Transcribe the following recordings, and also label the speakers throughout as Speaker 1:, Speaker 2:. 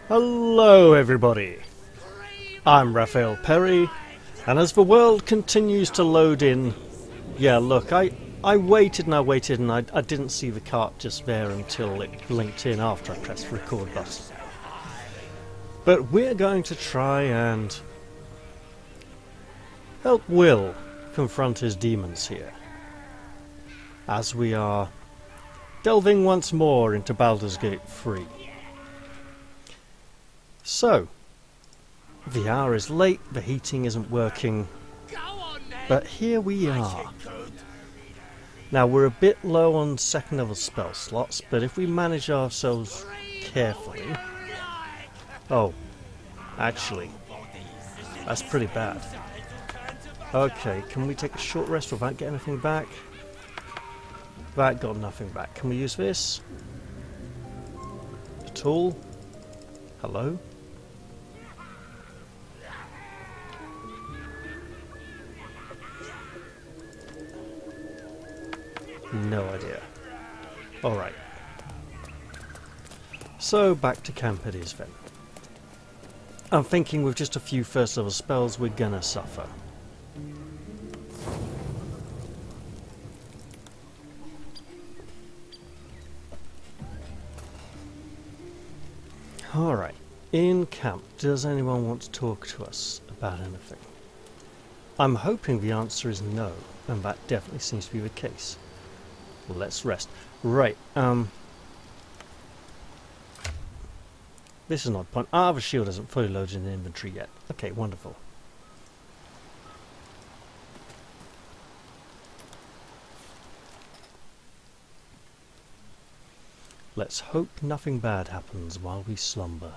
Speaker 1: Hello everybody, I'm Raphael Perry, and as the world continues to load in, yeah look, I waited and I waited and I didn't see the cart just there until it blinked in after I pressed the record button. But we're going to try and help Wyll confront his demons here, as we are delving once more into Baldur's Gate 3. So, the hour is late, the heating isn't working, but here we are. Now we're a bit low on second level spell slots, but if we manage ourselves carefully... Oh, actually, that's pretty bad. Okay, can we take a short rest without getting anything back? That got nothing back. Can we use this? At all? Hello? No idea. Alright. So, back to camp it is then. I'm thinking with just a few first level spells we're gonna suffer. Alright. In camp, does anyone want to talk to us about anything? I'm hoping the answer is no, and that definitely seems to be the case. Let's rest. Right, this is not the point. Ah, the shield isn't fully loaded in the inventory yet. Okay, wonderful. Let's hope nothing bad happens while we slumber.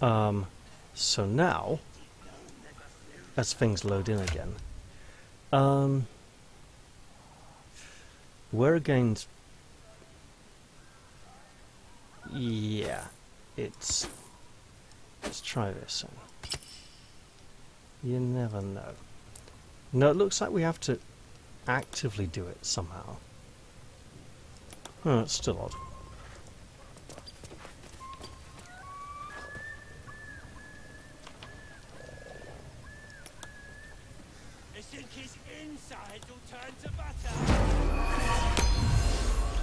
Speaker 1: So now... as things load in again. We're again... yeah, it's... let's try this one. You never know. No, it looks like we have to actively do it somehow. Oh, it's still odd.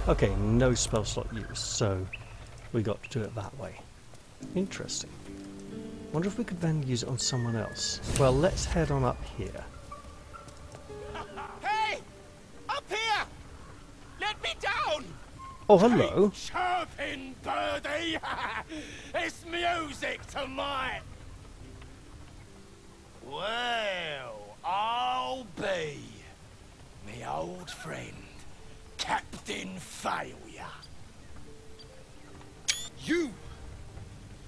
Speaker 1: Okay, no spell slot used, so we got to do it that way. Interesting. Wonder if we could then use it on someone else. Well, let's head on up here.
Speaker 2: Hey! Up here! Let me down!
Speaker 1: Oh, hello.
Speaker 2: Hey, chirping birdie! It's music to my... Well, I'll be me old friend, Captain Failure.
Speaker 3: You!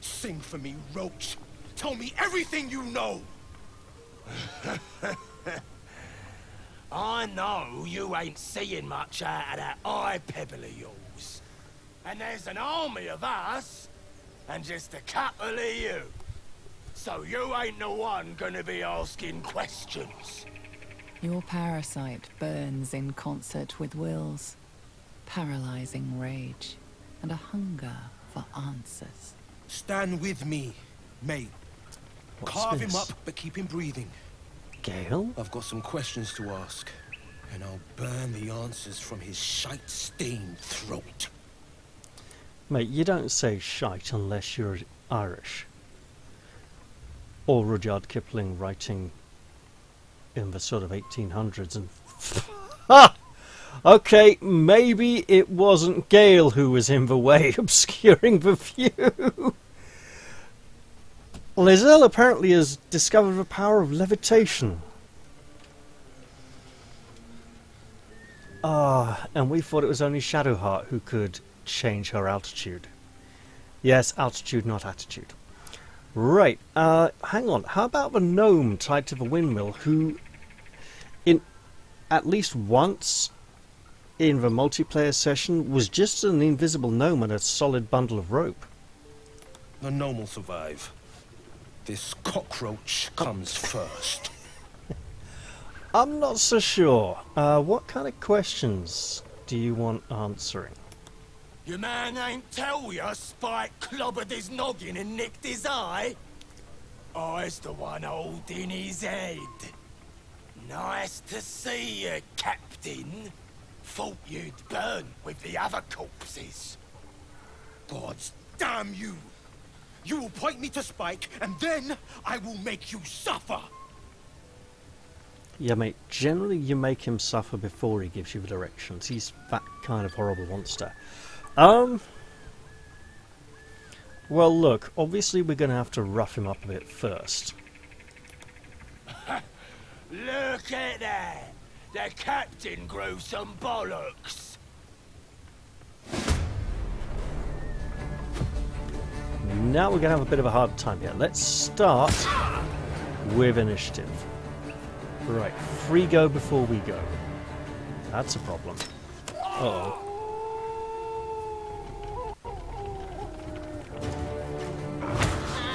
Speaker 3: Sing for me, Roach. Tell me everything you know!
Speaker 2: I know you ain't seeing much out of that eye pebble of yours. And there's an army of us, and just a couple of you. So you ain't the one gonna be asking questions.
Speaker 4: Your parasite burns in concert with Wyll's, paralyzing rage and a hunger for answers.
Speaker 3: Stand with me, mate. Carve him up, but keep him breathing.
Speaker 1: Gale?
Speaker 3: I've got some questions to ask, and I'll burn the answers from his shite-stained throat.
Speaker 1: Mate, you don't say shite unless you're Irish. Or Rudyard Kipling writing in the sort of 1800s and... ha! Okay, maybe it wasn't Gale who was in the way, obscuring the view. Lizel apparently has discovered the power of levitation. Ah, and we thought it was only Shadowheart who could change her altitude. Yes, altitude, not attitude. Right, hang on. How about the gnome tied to the windmill who, in at least once in the multiplayer session, was just an invisible gnome and a solid bundle of rope?
Speaker 3: The gnome will survive. This cockroach comes first.
Speaker 1: I'm not so sure. What kind of questions do you want answering?
Speaker 2: Your man ain't tell ya Spike clobbered his noggin and nicked his eye? I's the one holding his head. Nice to see you, Captain. Thought you'd burn with the other corpses.
Speaker 3: Gods damn you! You will point me to Spike, and then I will make you suffer!
Speaker 1: Yeah, mate, generally you make him suffer before he gives you the directions. He's that kind of horrible monster. Well, look, obviously we're going to have to rough him up a bit first.
Speaker 2: Look at that! The captain grew some bollocks!
Speaker 1: Now we're going to have a bit of a hard time here. Let's start with initiative. Right, free go before we go. That's a problem. Uh-oh.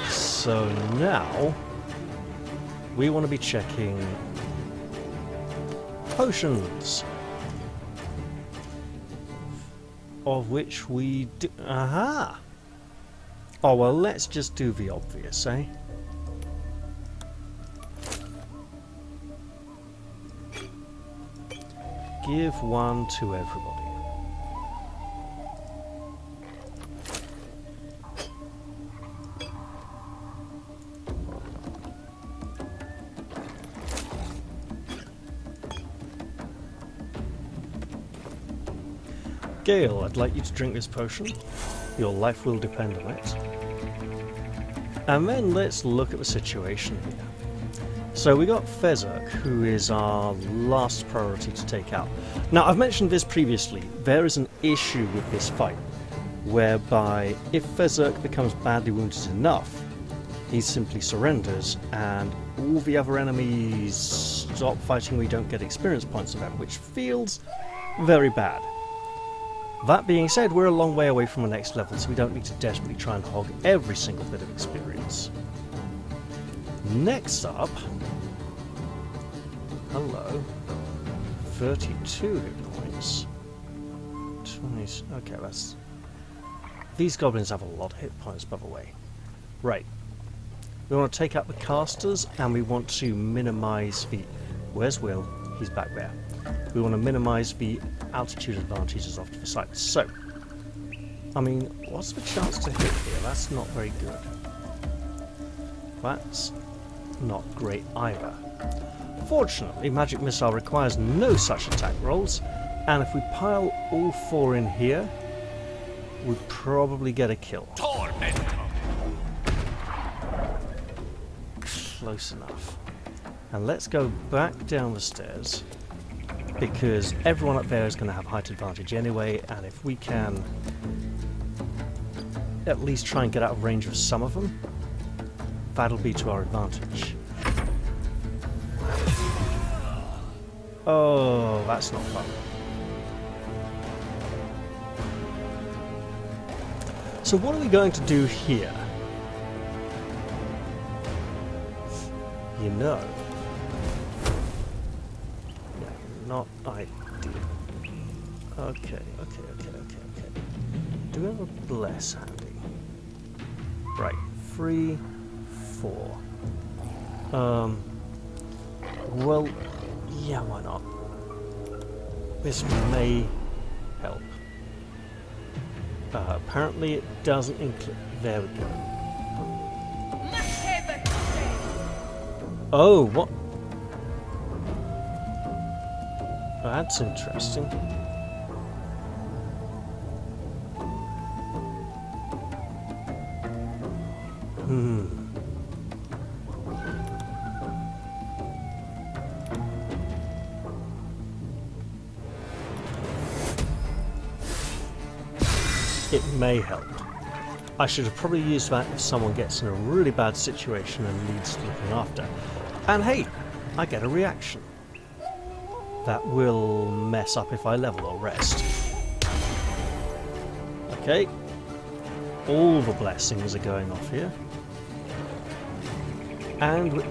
Speaker 1: So now we want to be checking potions, of which we do. Aha! Oh well, let's just do the obvious, eh? Give one to everybody. Gale, I'd like you to drink this potion. Your life will depend on it. And then let's look at the situation here. So we got Fezzik, who is our last priority to take out. Now, I've mentioned this previously. There is an issue with this fight, whereby if Fezzik becomes badly wounded enough, he simply surrenders, and all the other enemies stop fighting. We don't get experience points of them, which feels very bad. That being said, we're a long way away from the next level, so we don't need to desperately try and hog every single bit of experience. Next up... Hello. 32 hit points. 20... Okay, that's... These goblins have a lot of hit points, by the way. Right. We want to take out the casters, and we want to minimise the... Where's Wyll? He's back there. We want to minimise the altitude advantages off to the side. So, I mean, what's the chance to hit here? That's not very good. That's not great either. Fortunately, Magic Missile requires no such attack rolls, and if we pile all four in here, we'd probably get a kill. Close enough. And let's go back down the stairs, because everyone up there is going to have height advantage anyway, and if we can at least try and get out of range of some of them, that'll be to our advantage. Oh, that's not fun. So what are we going to do here? You know. Not ideal. Okay. Do we have a bless handy? Right, 3, 4. Well, yeah, why not? This may help. Apparently it doesn't include... There we go. Oh, what? That's interesting. It may help. I should have probably used that if someone gets in a really bad situation and needs looking after. And hey, I get a reaction. That will mess up if I level or rest. Okay. All the blessings are going off here. And...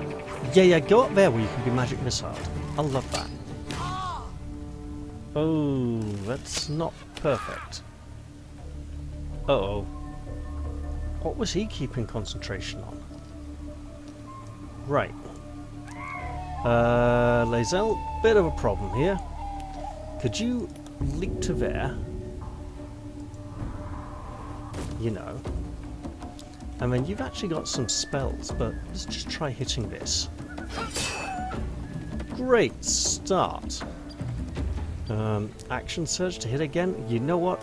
Speaker 1: yeah, go up there where you can be magic missiled. I love that. Oh, that's not perfect. Uh-oh. What was he keeping concentration on? Right. Lae'zel, bit of a problem here. Could you leap to there? You know. And then you've actually got some spells, but let's just try hitting this. Great start. Action surge to hit again. You know what?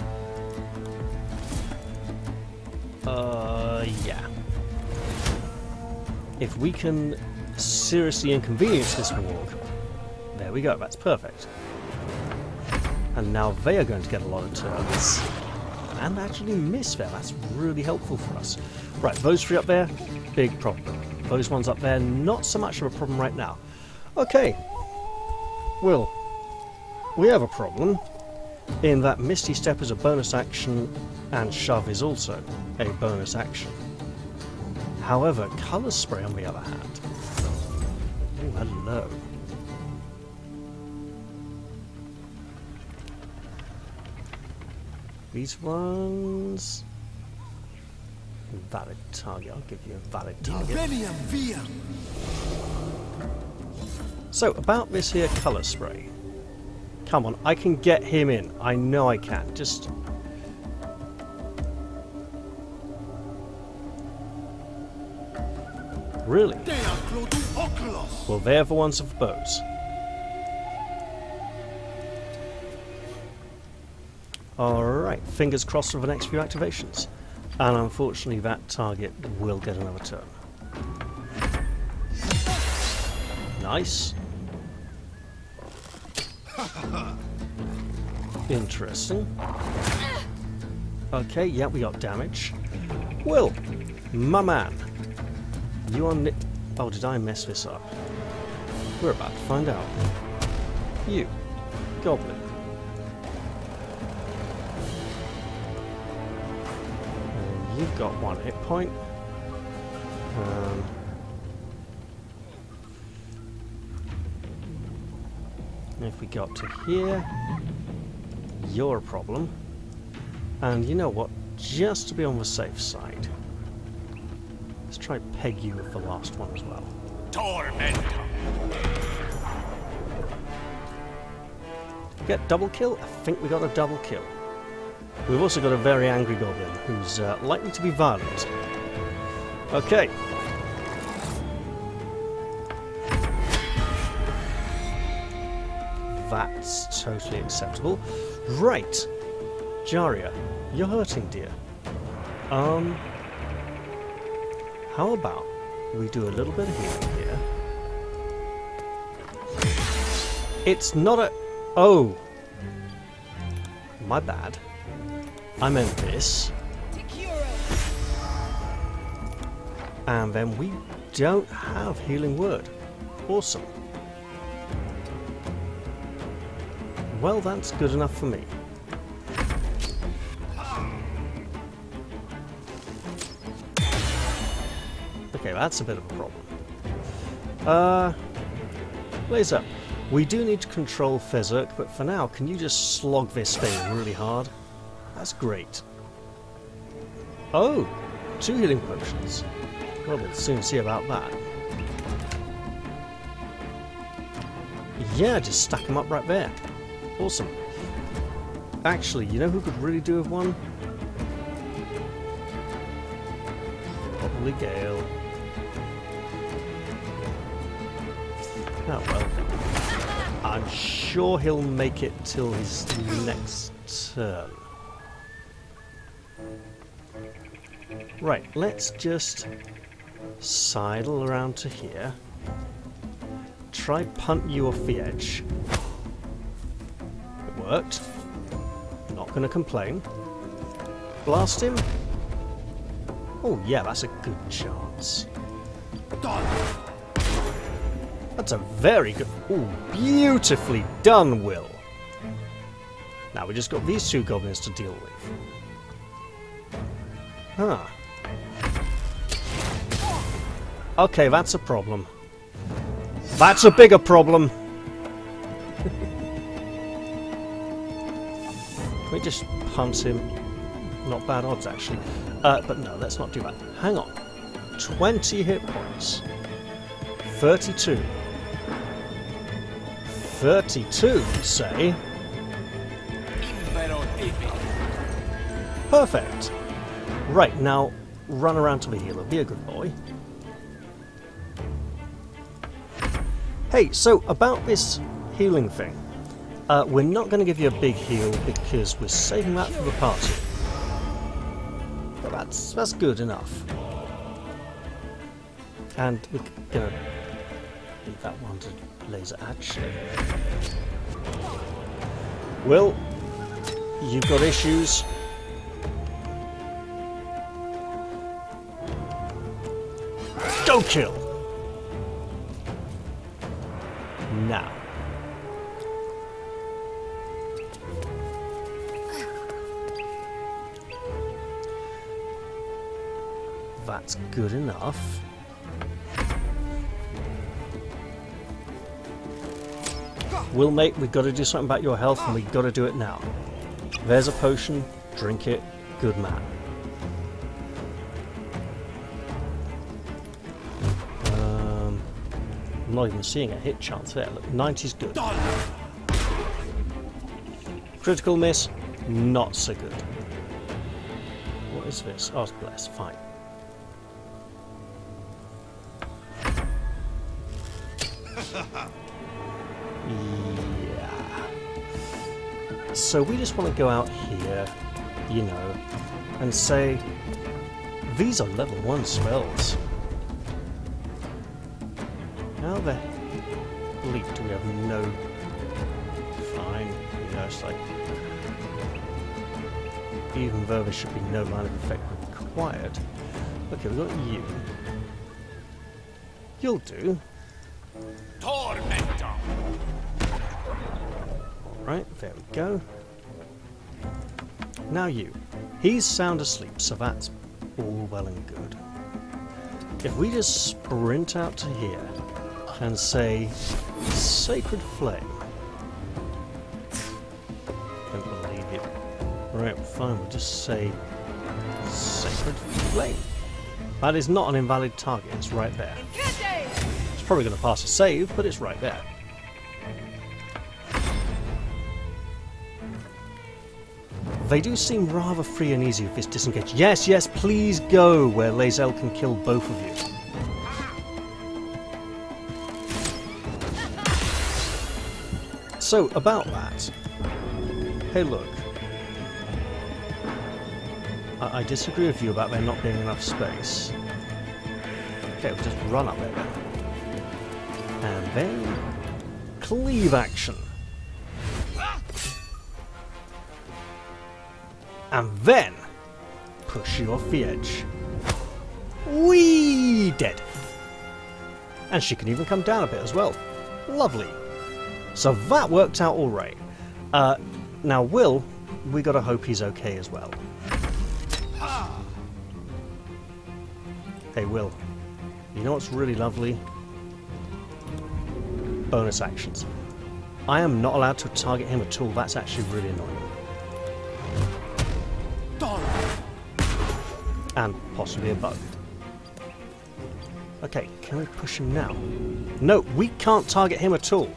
Speaker 1: Yeah. If we can seriously inconvenience this warg, there we go. That's perfect. And now they are going to get a lot of turns and actually miss there. That's really helpful for us. Right, those three up there, big problem. Those ones up there, not so much of a problem right now. Okay. Wyll, we have a problem in that Misty Step is a bonus action and Shove is also a bonus action. However, Colour Spray on the other hand. Oh, hello. These ones... Valid target. I'll give you a valid target. So, about this here Colour Spray. Come on, I can get him in. I know I can. Just... Really? Well, they're the ones of bows. Alright, fingers crossed for the next few activations. And unfortunately that target will get another turn. Nice. Interesting. Okay, yeah, we got damage. Wyll, my man. You on it? Oh, did I mess this up? We're about to find out. You, Goblin. And you've got 1 hit point. If we got to here, you're a problem. And you know what? Just to be on the safe side, let's try peg you with the last one as well.
Speaker 2: Torment.
Speaker 1: Get double kill? I think we got a double kill. We've also got a very angry goblin who's likely to be violent. Okay. That's totally acceptable. Right. Jaria, you're hurting, dear. How about we do a little bit of healing here? It's not a... Oh! My bad. I meant this. And then we don't have Healing Word. Awesome. Well, that's good enough for me. Okay, that's a bit of a problem. Laser, we do need to control Fezzik, but for now, can you just slog this thing really hard? That's great. Oh! 2 healing potions. Well, we'll soon see about that. Yeah, just stack them up right there. Awesome. Actually, you know who could really do with one? Probably Gale. Oh well. I'm sure he'll make it till his next turn. Right, let's just sidle around to here. Try punt you off the edge. It worked. Not going to complain. Blast him. Oh yeah, that's a good chance. That's a very good... Ooh, beautifully done, Wyll. Now we just got these 2 goblins to deal with. Huh. Okay, that's a problem. That's a bigger problem. Can we just hunt him? Not bad odds, actually. But no, let's not do that. Hang on. 20 hit points. 32. 32, you say? Perfect. Right, now run around to the healer. Be a good boy. Hey, so about this healing thing. We're not going to give you a big heal because we're saving that for the party. But that's good enough. And we're going to leave that one to laser actually. Wyll, you've got issues. Go kill! Now. That's good enough. Wyll, mate, we've got to do something about your health, and we've got to do it now. There's a potion. Drink it. Good man. I'm not even seeing a hit chance there. Look, 90's good. Critical miss. Not so good. What is this? Oh, it's bless. Fine. Yeah. So we just want to go out here, you know, and say, these are level 1 spells. How the bleep do we have no... Fine, you know, it's like... Even though there should be no line of effect required. Okay, we've got you. You'll do.
Speaker 2: Tormentor.
Speaker 1: Alright, there we go. Now you. He's sound asleep, so that's all well and good. If we just sprint out to here and say, Sacred Flame. Don't believe it. Right, fine, we'll just say, Sacred Flame. That is not an invalid target, it's right there. It's probably going to pass a save, but it's right there. They do seem rather free and easy with this disengage. Yes, yes, please go where Lae'zel can kill both of you. So, about that. Hey, look. I disagree with you about there not being enough space. Okay, we'll just run up there then. And then... cleave action. And then... push you off the edge. Whee! Dead. And she can even come down a bit as well. Lovely. So that worked out alright. Now Wyll, we gotta hope he's okay as well. Hey Wyll, you know what's really lovely? Bonus actions. I am not allowed to target him at all, that's actually really annoying. And possibly a bug. Okay, can we push him now? No, we can't target him at all.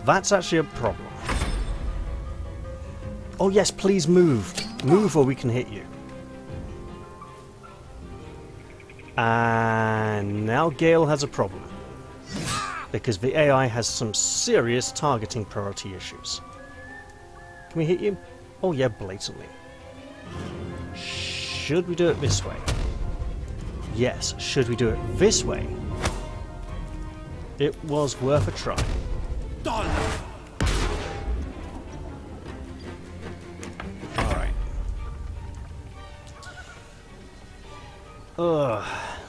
Speaker 1: That's actually a problem. Oh yes, please move. Move or we can hit you. And now Gale has a problem. Because the AI has some serious targeting priority issues. Can we hit you? Oh yeah, blatantly. Should we do it this way? Yes. Should we do it this way? It was worth a try. Alright.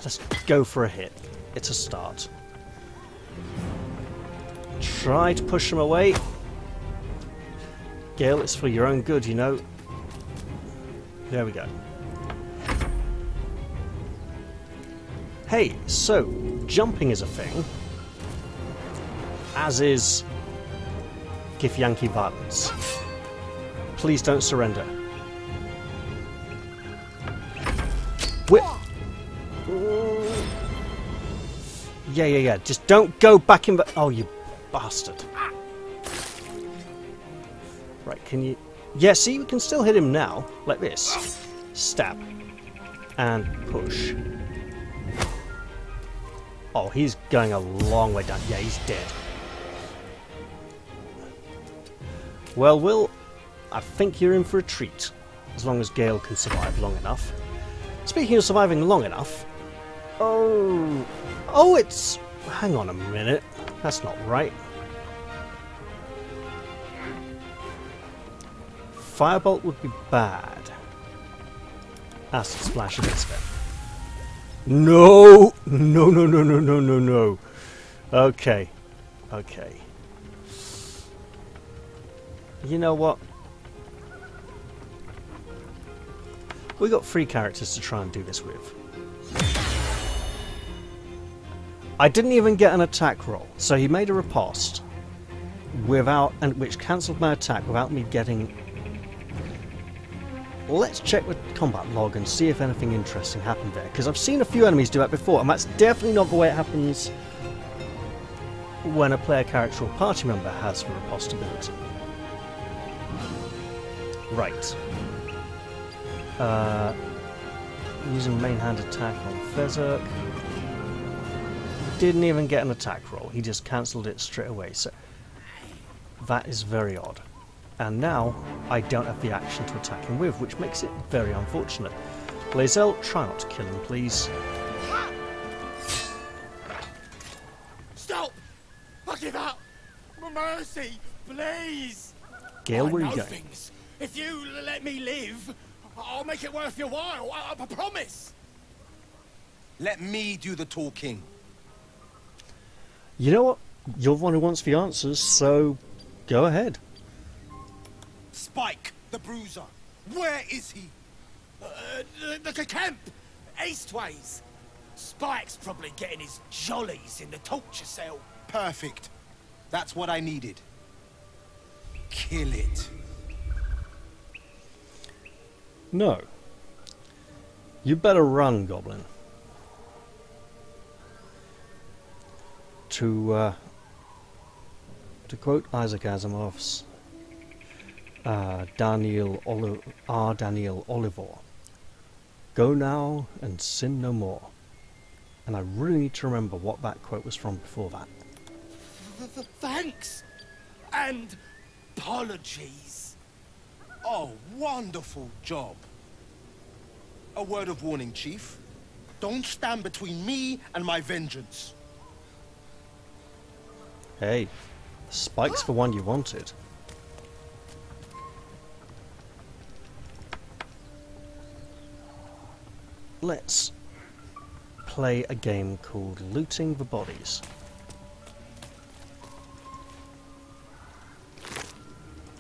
Speaker 1: Let's go for a hit. It's a start. Try to push them away. Gale, it's for your own good, you know. There we go. Hey, so, jumping is a thing. As is Githyanki violence. please don't surrender. Whip. Yeah. Just don't go back in. Oh, you bastard. Right, can you... Yeah, see, we can still hit him now. Like this. Stab. And push. Oh, he's going a long way down. Yeah, he's dead. Well, Will, I think you're in for a treat. As long as Gale can survive long enough. Speaking of surviving long enough... Oh, it's... Hang on a minute. That's not right. Firebolt would be bad. Acid splash against them. No! No. Okay. You know what? We got 3 characters to try and do this with. I didn't even get an attack roll, so he made a riposte without, and which cancelled my attack without me getting. Let's check the combat log and see if anything interesting happened there, because I've seen a few enemies do that before, and that's definitely not the way it happens when a player character or party member has the riposte ability. Right. Using main hand attack on Fezerk. Didn't even get an attack roll, he just cancelled it straight away, so that is very odd. And now I don't have the action to attack him with, which makes it very unfortunate. Lae'zel, try not to kill him, please.
Speaker 2: Stop! I give up! Mercy, please!
Speaker 1: Gale, where are you
Speaker 2: I know
Speaker 1: going?
Speaker 2: things. If you let me live, I'll make it worth your while. I promise.
Speaker 3: Let me do the talking.
Speaker 1: You know what? You're the one who wants the answers, so go ahead.
Speaker 3: Spike, the bruiser. Where is he?
Speaker 2: The camp, eastways. Spike's probably getting his jollies in the torture cell.
Speaker 3: Perfect. That's what I needed. Kill it.
Speaker 1: No. You better run, Goblin. To quote Isaac Asimov's Daniel Olivor, go now and sin no more. And I really need to remember what that quote was from before that.
Speaker 2: Thanks. And apologies.
Speaker 3: Oh, wonderful job. A word of warning, Chief. Don't stand between me and my vengeance.
Speaker 1: Hey, Spike's the one you wanted. Let's play a game called Looting the Bodies.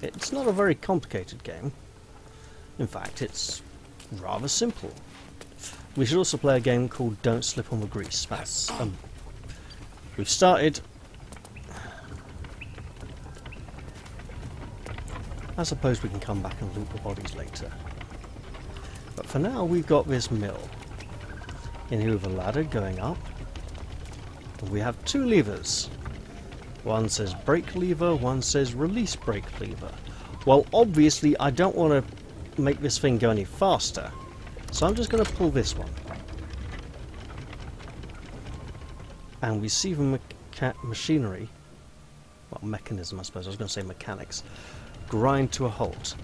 Speaker 1: It's not a very complicated game. In fact, it's rather simple. We should also play a game called Don't Slip on the Grease. That's we've started. I suppose we can come back and loot the bodies later. But for now, we've got this mill. In here with a ladder going up. We have 2 levers. One says brake lever, one says release brake lever. Well, obviously, I don't want to make this thing go any faster. So I'm just going to pull this one. And we see the machinery, well, mechanism I suppose, I was going to say mechanics, grind to a halt.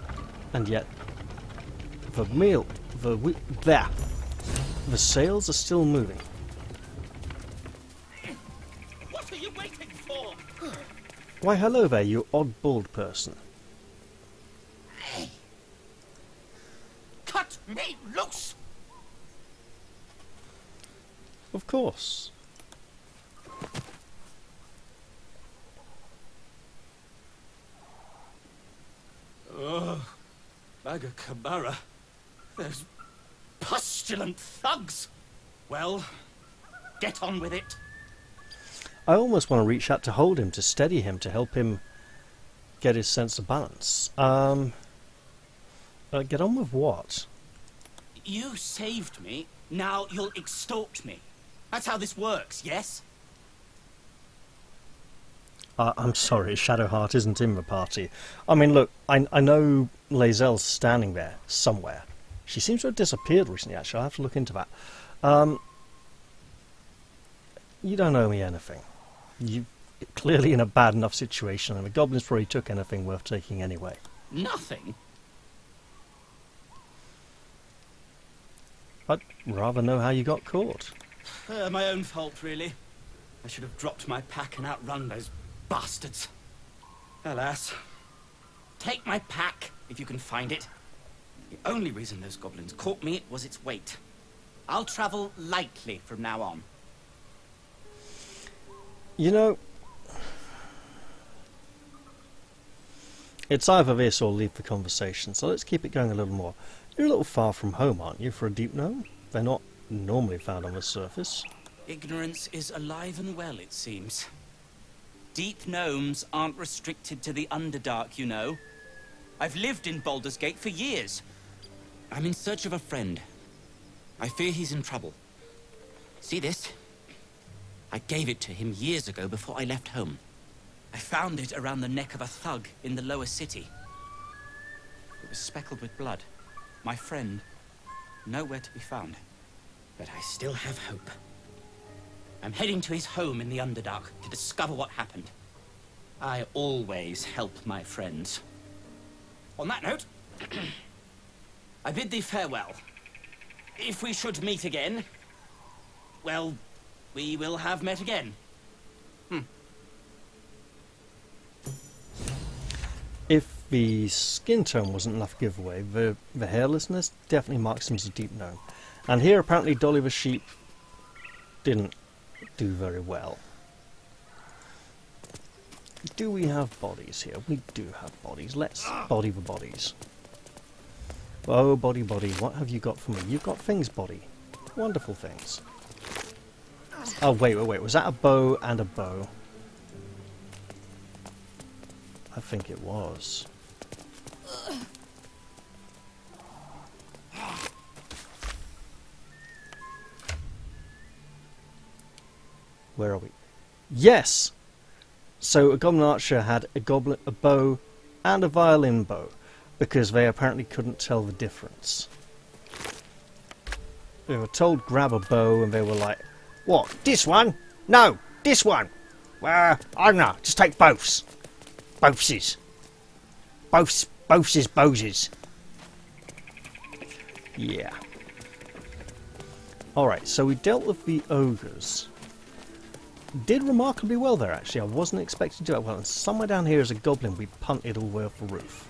Speaker 1: And yet, the sails are still moving.
Speaker 2: What are you waiting for?
Speaker 1: Why hello there, you odd bald person.
Speaker 2: Cut me loose!
Speaker 1: Of course.
Speaker 2: Ugh, Bagakabara. There's pustulant thugs. Well, get on with it.
Speaker 1: I almost want to reach out to hold him, to steady him, to help him get his sense of balance. Get on with what?
Speaker 5: You saved me, now you'll extort me. That's how this works, yes?
Speaker 1: I'm sorry, Shadowheart isn't in the party. I mean, look, I know Lae'zel's standing there, somewhere. She seems to have disappeared recently, actually. I'll have to look into that. You don't owe me anything. You're clearly in a bad enough situation, and the goblins probably took anything worth taking anyway.
Speaker 5: Nothing?
Speaker 1: I'd rather know how you got caught.
Speaker 5: My own fault, really. I should have dropped my pack and outrun those bastards. Alas. Take my pack, if you can find it. The only reason those goblins caught me was its weight. I'll travel lightly from now on.
Speaker 1: You know, it's either this or leave the conversation, so let's keep it going a little more. You're a little far from home, aren't you, for a deep gnome? They're not normally found on the surface.
Speaker 5: Ignorance is alive and well, it seems. Deep gnomes aren't restricted to the Underdark, you know. I've lived in Baldur's Gate for years. I'm in search of a friend. I fear he's in trouble. See this? I gave it to him years ago before I left home. I found it around the neck of a thug in the lower city. It was speckled with blood. My friend, nowhere to be found. But I still have hope. I'm heading to his home in the Underdark to discover what happened. I always help my friends. On that note, I bid thee farewell. If we should meet again, well, we will have met again.
Speaker 1: If the skin tone wasn't enough giveaway, the hairlessness definitely marks him as a deep gnome. And here apparently Dolly the sheep didn't do very well. Do we have bodies here? We do have bodies. Let's body the bodies. Oh, body, what have you got for me? You've got things, body. Wonderful things. Oh, wait. Was that a bow and a bow? I think it was. Where are we? Yes! So a goblin archer had a bow and a violin bow, because they apparently couldn't tell the difference. They were told grab a bow and they were like, what, this one? No, this one! Well, I don't know, just take boths. Bothses. Bothses, boses. Yeah. Alright, so we dealt with the ogres. Did remarkably well there, actually. I wasn't expecting to do that well. And somewhere down here is a goblin we punted all the way off the roof.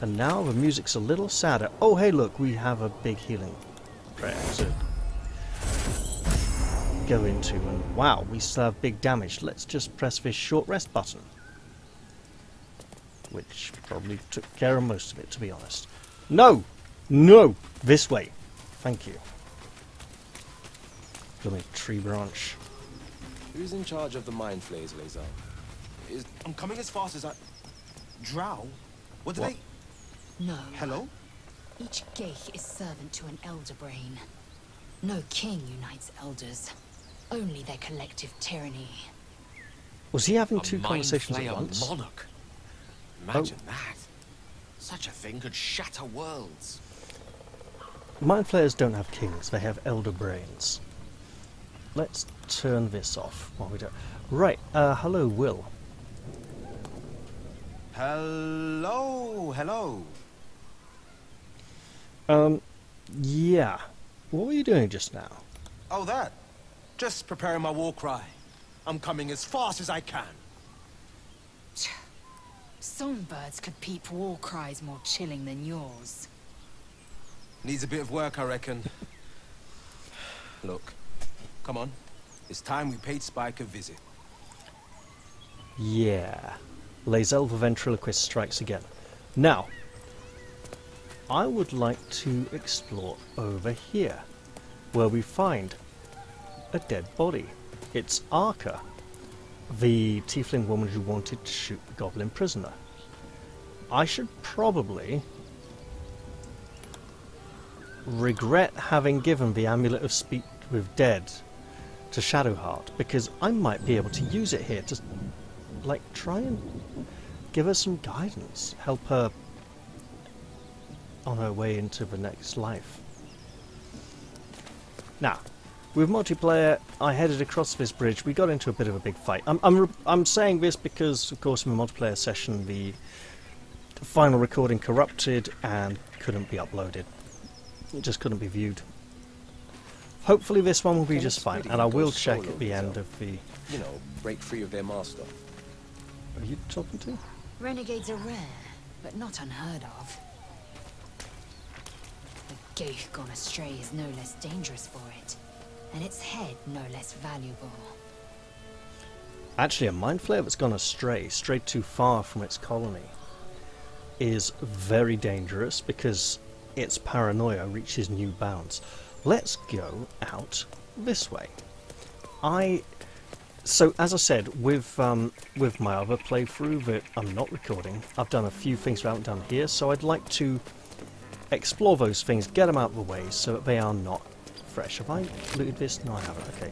Speaker 1: And now the music's a little sadder. Oh, hey, look, we have a big healing prayer to go into. And wow, we still have big damage. Let's just press this short rest button. Which probably took care of most of it, to be honest. No! No! This way. Thank you. Blooming tree branch.
Speaker 3: Who's in charge of the mindflayers, Lae'zel? I'm coming as fast as I... Drow? What do they...
Speaker 6: No.
Speaker 3: Hello?
Speaker 6: Each Geich is servant to an elder brain. No king unites elders. Only their collective tyranny.
Speaker 1: Was he having two conversations at once?
Speaker 3: Monarch. Imagine that. Such a thing could shatter worlds.
Speaker 1: Mind flayers don't have kings, they have elder brains. Let's turn this off while we do. Right, hello, Wyll.
Speaker 3: Hello.
Speaker 1: Yeah. What were you doing just now?
Speaker 3: Oh, that. Just preparing my war cry. I'm coming as fast as I can.
Speaker 6: Songbirds could peep war cries more chilling than yours.
Speaker 3: Needs a bit of work, I reckon. Look, come on. It's time we paid Spike a visit.
Speaker 1: Yeah. Lae'zel the ventriloquist strikes again. Now, I would like to explore over here, where we find a dead body. It's Arca. the tiefling woman who wanted to shoot the goblin prisoner. I should probably regret having given the amulet of speech with dead to Shadowheart, because I might be able to use it here to, like, try and give her some guidance, help her on her way into the next life. Now, with multiplayer, I headed across this bridge. We got into a bit of a big fight. I'm saying this because, of course, in the multiplayer session, the final recording corrupted and couldn't be uploaded. It just couldn't be viewed. Hopefully this one will be just fine, and I will check at the end of the...
Speaker 7: You know, break free of their master.
Speaker 1: Are you talking to?
Speaker 6: Renegades are rare, but not unheard of. The Geich gone astray is no less dangerous for it, and its head no less valuable.
Speaker 1: Actually, a mindflayer that's gone astray, strayed too far from its colony, is very dangerous because its paranoia reaches new bounds. Let's go out this way. So as I said, with my other playthrough that I'm not recording, I've done a few things I haven't done here, so I'd like to explore those things, get them out of the way so that they are not fresh. Have I looted this? No, I haven't. Okay.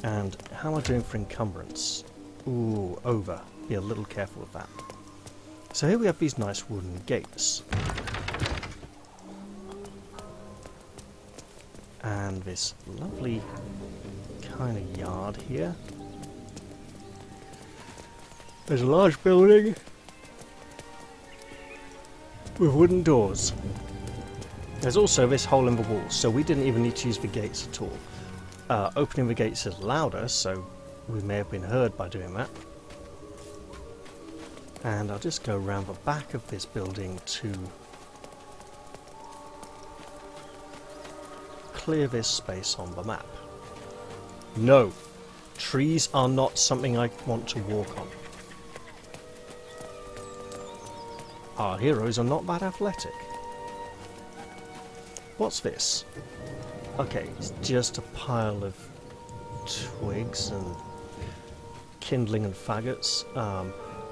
Speaker 1: And how am I doing for encumbrance? Ooh, over. Be a little careful with that. So here we have these nice wooden gates. And this lovely kind of yard here. There's a large building with wooden doors. There's also this hole in the wall, so we didn't even need to use the gates at all. Opening the gates is louder, so we may have been heard by doing that. And I'll just go around the back of this building to clear this space on the map. No, trees are not something I want to walk on. Our heroes are not that athletic. What's this? Okay, it's just a pile of twigs and kindling and faggots.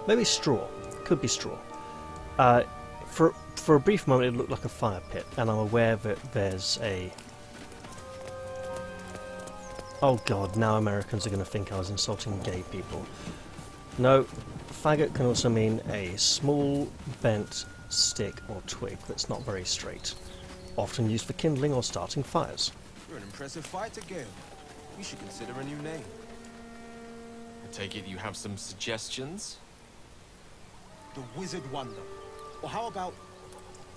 Speaker 1: Maybe straw. Could be straw. For a brief moment it looked like a fire pit, and I'm aware that there's a... Oh god, now Americans are going to think I was insulting gay people. No, faggot can also mean a small bent stick or twig that's not very straight, often used for kindling or starting fires.
Speaker 7: You're an impressive fighter, Gale. You should consider a new name.
Speaker 8: I take it you have some suggestions?
Speaker 3: The Wizard Wonder. Or how about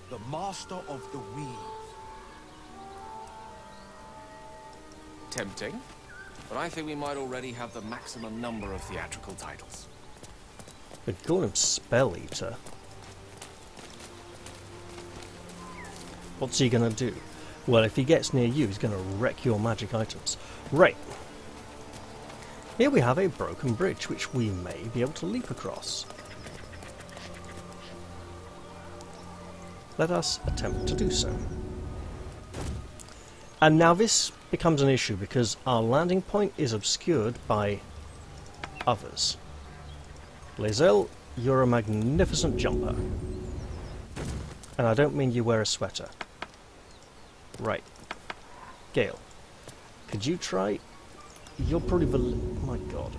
Speaker 3: the Master of the Weave?
Speaker 8: Tempting, but I think we might already have the maximum number of theatrical titles.
Speaker 1: They call him Spell Eater. What's he gonna do? Well, if he gets near you, he's gonna wreck your magic items. Right. Here we have a broken bridge, which we may be able to leap across. Let us attempt to do so. And now this becomes an issue because our landing point is obscured by others. Lae'zel, you're a magnificent jumper. And I don't mean you wear a sweater. Right. Gale, could you try? You're probably the... My god.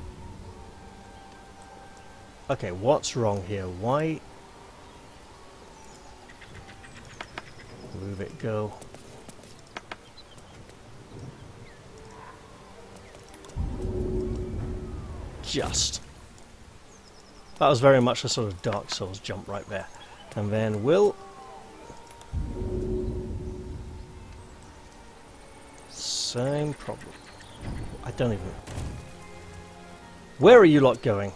Speaker 1: Okay, what's wrong here? Why... Move it, girl. Just. That was very much a sort of Dark Souls jump right there. And then Wyll. Same problem. I don't even... Where are you lot going?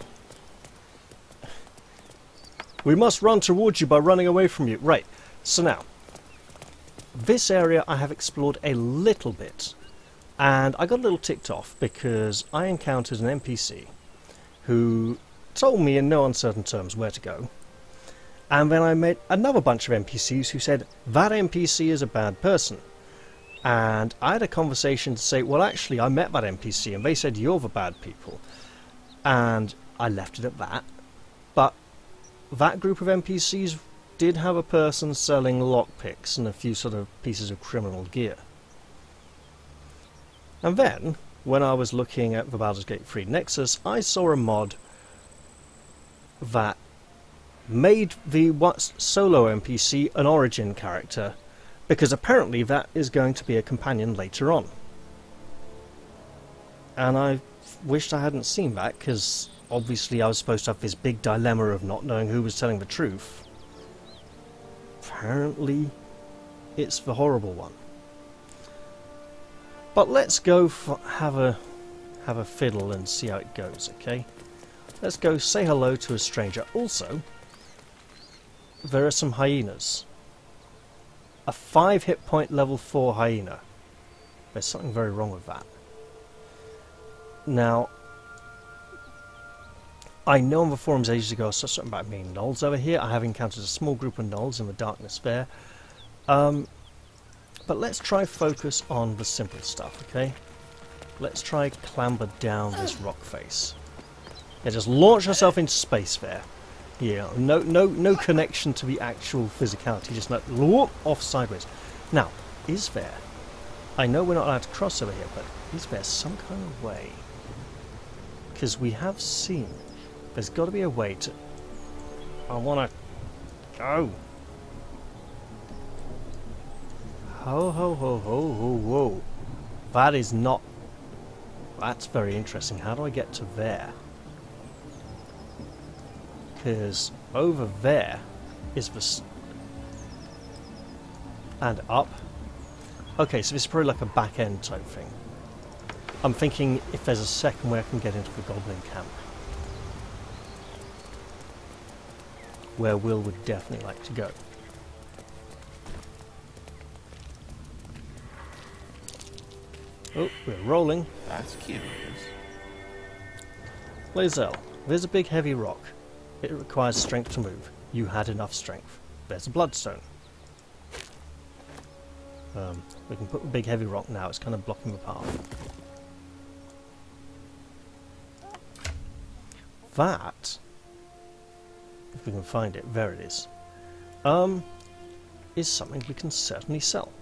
Speaker 1: We must run towards you by running away from you. Right, so now. This area I have explored a little bit. And I got a little ticked off because I encountered an NPC who told me in no uncertain terms where to go. And then I met another bunch of NPCs who said, that NPC is a bad person. And I had a conversation to say, well actually I met that NPC and they said you're the bad people. And I left it at that. But that group of NPCs did have a person selling lockpicks and a few sort of pieces of criminal gear. And then, when I was looking at the Baldur's Gate 3 Nexus, I saw a mod that made the solo NPC an origin character, because apparently that is going to be a companion later on. And I wished I hadn't seen that, because obviously I was supposed to have this big dilemma of not knowing who was telling the truth. Apparently it's the horrible one. But let's go have a fiddle and see how it goes, okay? Let's go say hello to a stranger. Also, there are some hyenas. A 5 hit point level 4 hyena. There's something very wrong with that. Now, I know on the forums ages ago I saw something about mean gnolls over here. I have encountered a small group of gnolls in the darkness there. But let's try focus on the simple stuff, okay? Let's try clamber down this rock face. Yeah, just launch yourself into space there. Yeah, no connection to the actual physicality, just like off sideways. Now, is there? I know we're not allowed to cross over here, but is there some kind of way? Because we have seen. There's got to be a way to... I want to go. Ho ho ho ho ho ho. That is not... That's very interesting. How do I get to there? Because over there is the... And up. Okay, so this is probably like a back end type thing. I'm thinking if there's a second way I can get into the goblin camp. Where Wyll would definitely like to go. Oh, we're rolling.
Speaker 7: That's curious.
Speaker 1: Lae'zel, there's a big heavy rock. It requires strength to move. You had enough strength. There's a bloodstone. We can put the big heavy rock now, it's kind of blocking the path. That, if we can find it, there it is something we can certainly sell.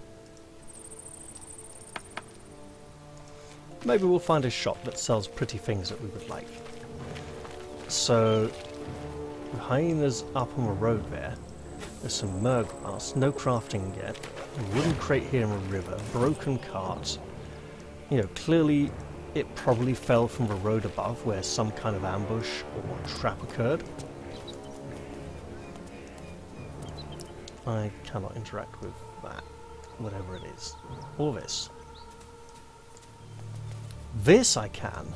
Speaker 1: Maybe we'll find a shop that sells pretty things that we would like. So, the hyenas up on the road there. There's some mergrass, no crafting yet. A wooden crate here in a river, broken cart. You know, clearly it probably fell from the road above where some kind of ambush or trap occurred. I cannot interact with that, whatever it is. All this. This I can.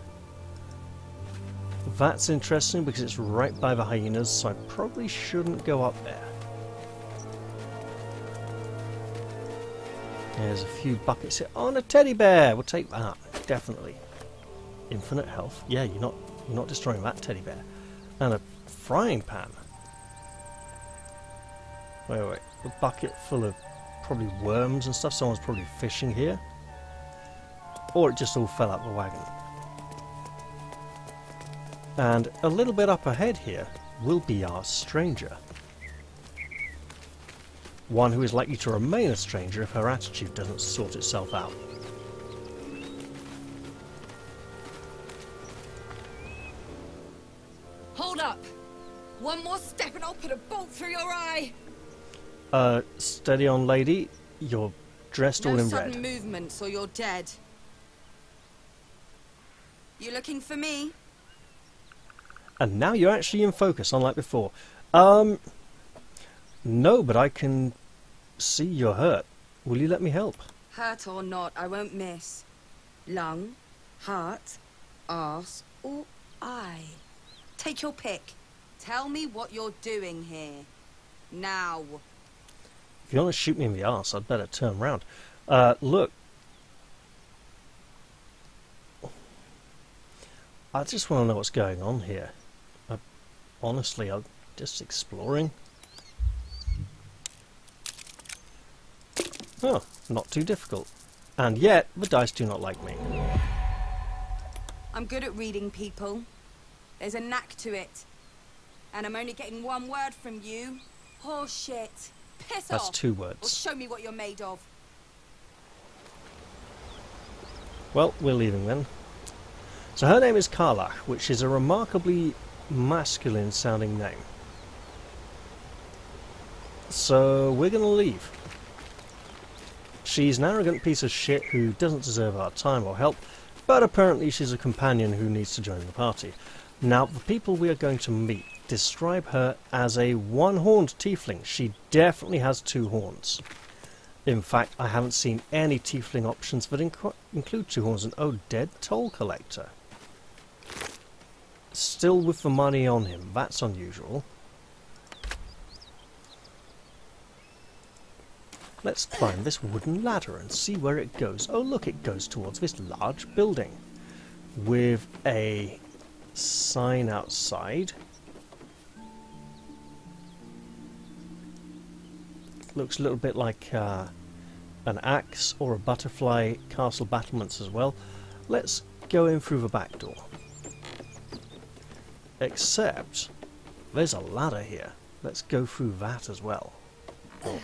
Speaker 1: That's interesting because it's right by the hyenas, so I probably shouldn't go up there. There's a few buckets here. Oh, and a teddy bear! We'll take that, definitely. Infinite health. Yeah, you're not destroying that teddy bear. And a frying pan. Wait. A bucket full of probably worms and stuff. Someone's probably fishing here. Or it just all fell out the wagon. And a little bit up ahead here will be our stranger. One who is likely to remain a stranger if her attitude doesn't sort itself out.
Speaker 6: Hold up! One more step and I'll put a bolt through your eye!
Speaker 1: Steady on, lady. You're dressed all in red.
Speaker 9: No sudden movements or you're dead. You looking for me?
Speaker 1: And now you're actually in focus, unlike before. No, but I can see you're hurt. Will you let me help?
Speaker 9: Hurt or not, I won't miss. Lung, heart, arse, or eye. Take your pick. Tell me what you're doing here. Now.
Speaker 1: If you want to shoot me in the arse, I'd better turn round. Look. I just want to know what's going on here. Honestly, I'm just exploring. Oh, not too difficult. And yet, the dice do not like me.
Speaker 9: I'm good at reading people. There's a knack to it. And I'm only getting one word from you. Horse shit. Piss off.
Speaker 1: That's 2
Speaker 9: Or
Speaker 1: words.
Speaker 9: show me what you're made of.
Speaker 1: Well, we're leaving then. So her name is Karlach, which is a remarkably masculine sounding name. So we're going to leave. She's an arrogant piece of shit who doesn't deserve our time or help, but apparently she's a companion who needs to join the party. Now, the people we are going to meet describe her as a one-horned tiefling. She definitely has 2 horns. In fact, I haven't seen any tiefling options that include 2 horns. And oh, dead toll collector. Still with the money on him. That's unusual. Let's climb this wooden ladder and see where it goes. Oh look, it goes towards this large building with a sign outside. Looks a little bit like an axe or a butterfly castle battlements as well. Let's go in through the back door. Except there's a ladder here. Let's go through that as well. Or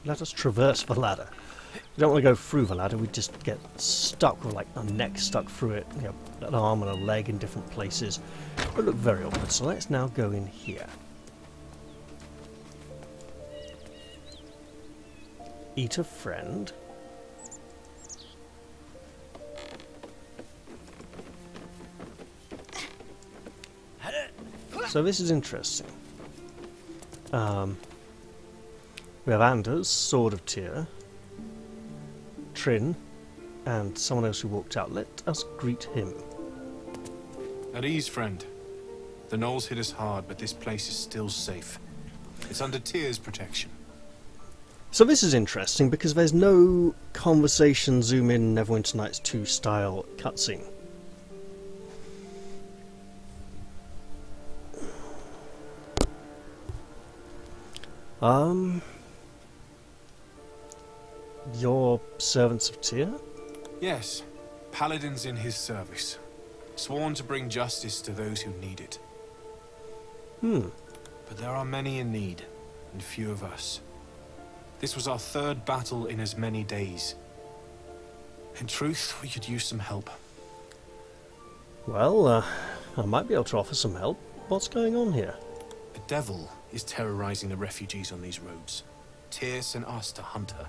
Speaker 1: let us traverse the ladder. We don't want to go through the ladder, we just get stuck with like a neck stuck through it, you know, an arm and a leg in different places. It would look very awkward, so let's now go in here. Eat a friend. So this is interesting. We have Anders, Sword of Tyr, Trin, and someone else who walked out. Let us greet him.
Speaker 10: At ease, friend. The gnolls hit us hard, but this place is still safe. It's under Tyr's protection.
Speaker 1: So this is interesting because there's no conversation zoom in Neverwinter Nights 2 style cutscene. You're servants of Tyr?
Speaker 10: Yes, paladins in his service. Sworn to bring justice to those who need it. But there are many in need, and few of us. This was our 3rd battle in as many days. In truth, we could use some help.
Speaker 1: Well, I might be able to offer some help. What's going on here?
Speaker 10: The devil is terrorizing the refugees on these roads. Tyr sent us to hunt her.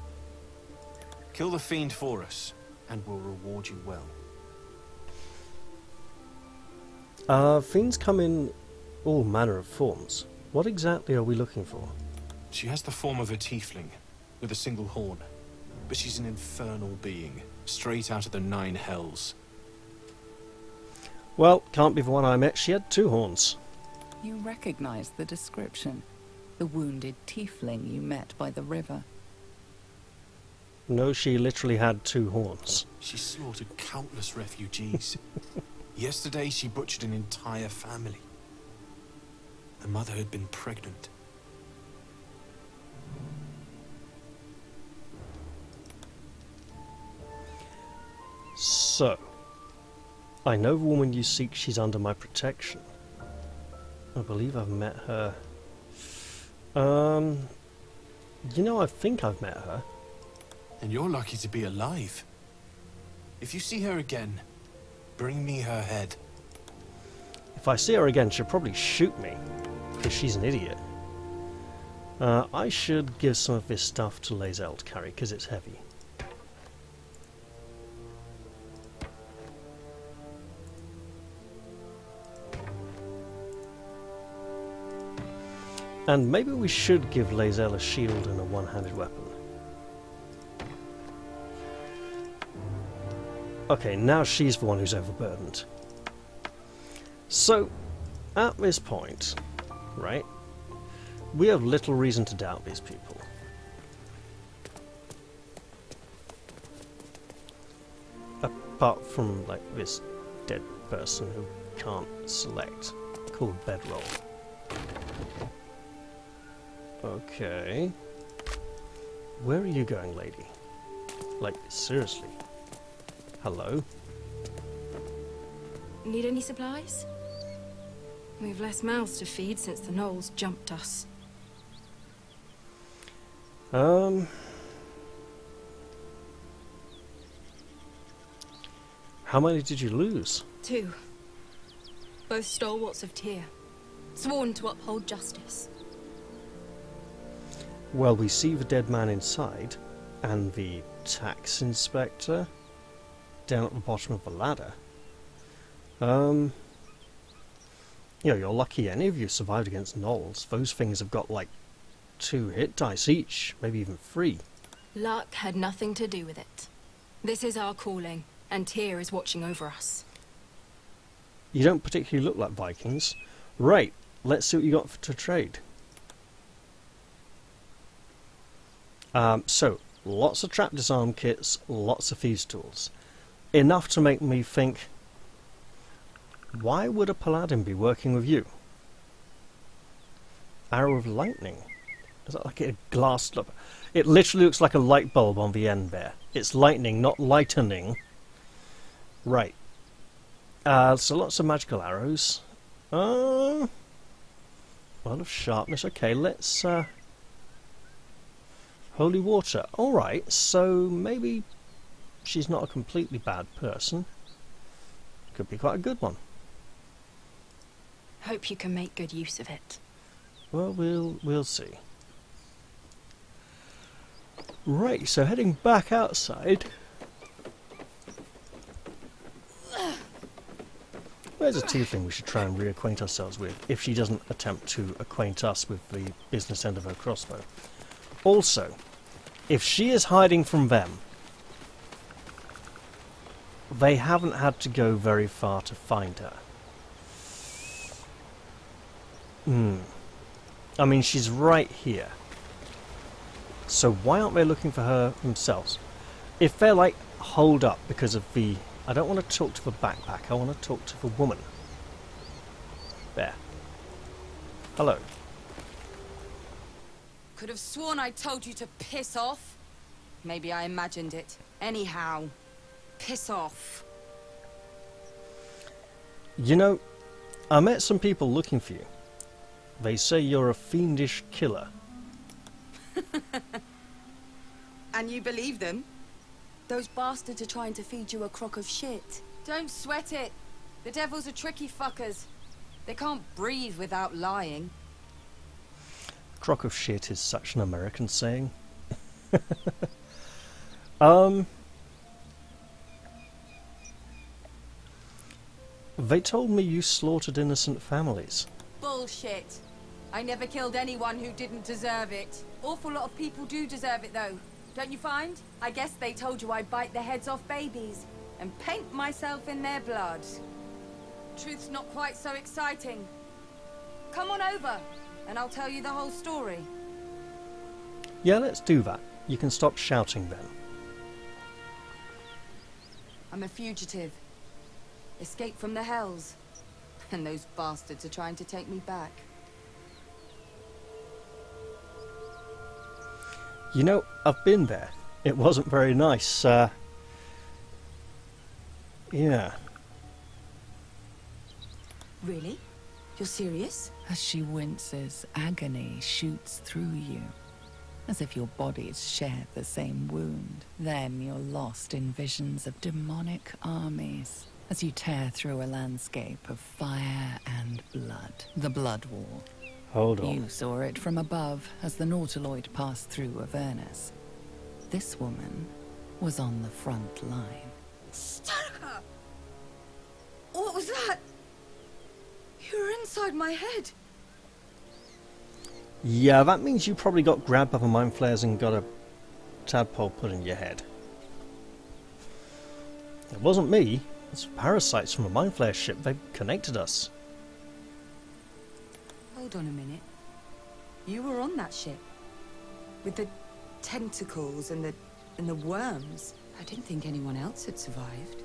Speaker 10: Kill the fiend for us, and we'll reward you well.
Speaker 1: Fiends come in all manner of forms. What exactly are we looking for?
Speaker 10: She has the form of a tiefling, with a single horn. But she's an infernal being, straight out of the 9 hells.
Speaker 1: Well, can't be the one I met. She had 2 horns.
Speaker 4: You recognize the description. The wounded tiefling you met by the river.
Speaker 1: No, she literally had 2 horns.
Speaker 10: She slaughtered countless refugees. Yesterday she butchered an entire family. Her mother had been pregnant.
Speaker 1: So, I know the woman you seek, she's under my protection. I believe I've met her. You know, I think I've met her.
Speaker 10: And you're lucky to be alive. If you see her again, bring me her head.
Speaker 1: If I see her again, she'll probably shoot me, because she's an idiot. I should give some of this stuff to Lae'zel to carry, because it's heavy. And maybe we should give Lae'zel a shield and a one-handed weapon. Okay, now she's the one who's overburdened. So, at this point, right, we have little reason to doubt these people. Apart from, like, this dead person who can't select, called Bedroll. Okay. Where are you going, lady? Like, seriously. Hello?
Speaker 6: Need any supplies?
Speaker 11: We've less mouths to feed since the gnolls jumped us.
Speaker 1: How many did you lose?
Speaker 11: 2. Both stalwarts of Tyr, sworn to uphold justice.
Speaker 1: Well, we see the dead man inside, and the tax inspector down at the bottom of the ladder. You know, you're lucky any of you survived against gnolls. Those things have got like 2 hit dice each, maybe even 3.
Speaker 11: Luck had nothing to do with it. This is our calling, and Tyr is watching over us.
Speaker 1: You don't particularly look like Vikings. Right, let's see what you got to trade. So, lots of trap disarm kits, lots of thieves tools. Enough to make me think, why would a paladin be working with you? Arrow of lightning. Is that like a glass? It literally looks like a light bulb on the end there. It's lightning, not lightening. Right. So lots of magical arrows. A lot of sharpness. Okay, let's... Holy water. Alright, so maybe she's not a completely bad person. Could be quite a good one.
Speaker 11: Hope you can make good use of it.
Speaker 1: Well, we'll see. Right, so heading back outside. There's a tiefling we should try and reacquaint ourselves with, if she doesn't attempt to acquaint us with the business end of her crossbow. Also, if she is hiding from them, they haven't had to go very far to find her. I mean, she's right here. So why aren't they looking for her themselves? If they're like holed up because of the... I don't want to talk to the backpack, I want to talk to the woman. There. Hello.
Speaker 9: Could have sworn I told you to piss off. Maybe I imagined it. Anyhow, piss off.
Speaker 1: You know, I met some people looking for you. They say you're a fiendish killer.
Speaker 9: And you believe them? Those bastards are trying to feed you a crock of shit. Don't sweat it. The devils are tricky fuckers. They can't breathe without lying.
Speaker 1: Crock of shit is such an American saying. They told me you slaughtered innocent families.
Speaker 9: Bullshit. I never killed anyone who didn't deserve it. Awful lot of people do deserve it, though. Don't you find? I guess they told you I bite the heads off babies and paint myself in their blood. Truth's not quite so exciting. Come on over, and I'll tell you the whole story.
Speaker 1: Yeah, let's do that. You can stop shouting then.
Speaker 9: I'm a fugitive. Escaped from the Hells. And those bastards are trying to take me back.
Speaker 1: You know, I've been there. It wasn't very nice, yeah.
Speaker 9: Really? You're serious?
Speaker 4: As she winces, agony shoots through you, as if your bodies shared the same wound. Then you're lost in visions of demonic armies, as you tear through a landscape of fire and blood. The Blood Wall.
Speaker 1: Hold on.
Speaker 4: You saw it from above as the Nautiloid passed through Avernus. This woman was on the front line.
Speaker 9: Starka! What was that? You were inside my head.
Speaker 1: Yeah, that means you probably got grabbed by the mind flayers and got a tadpole put in your head. It wasn't me. It's parasites from a mind flayer ship. They connected us.
Speaker 9: Hold on a minute. You were on that ship. With the tentacles and the worms. I didn't think anyone else had survived.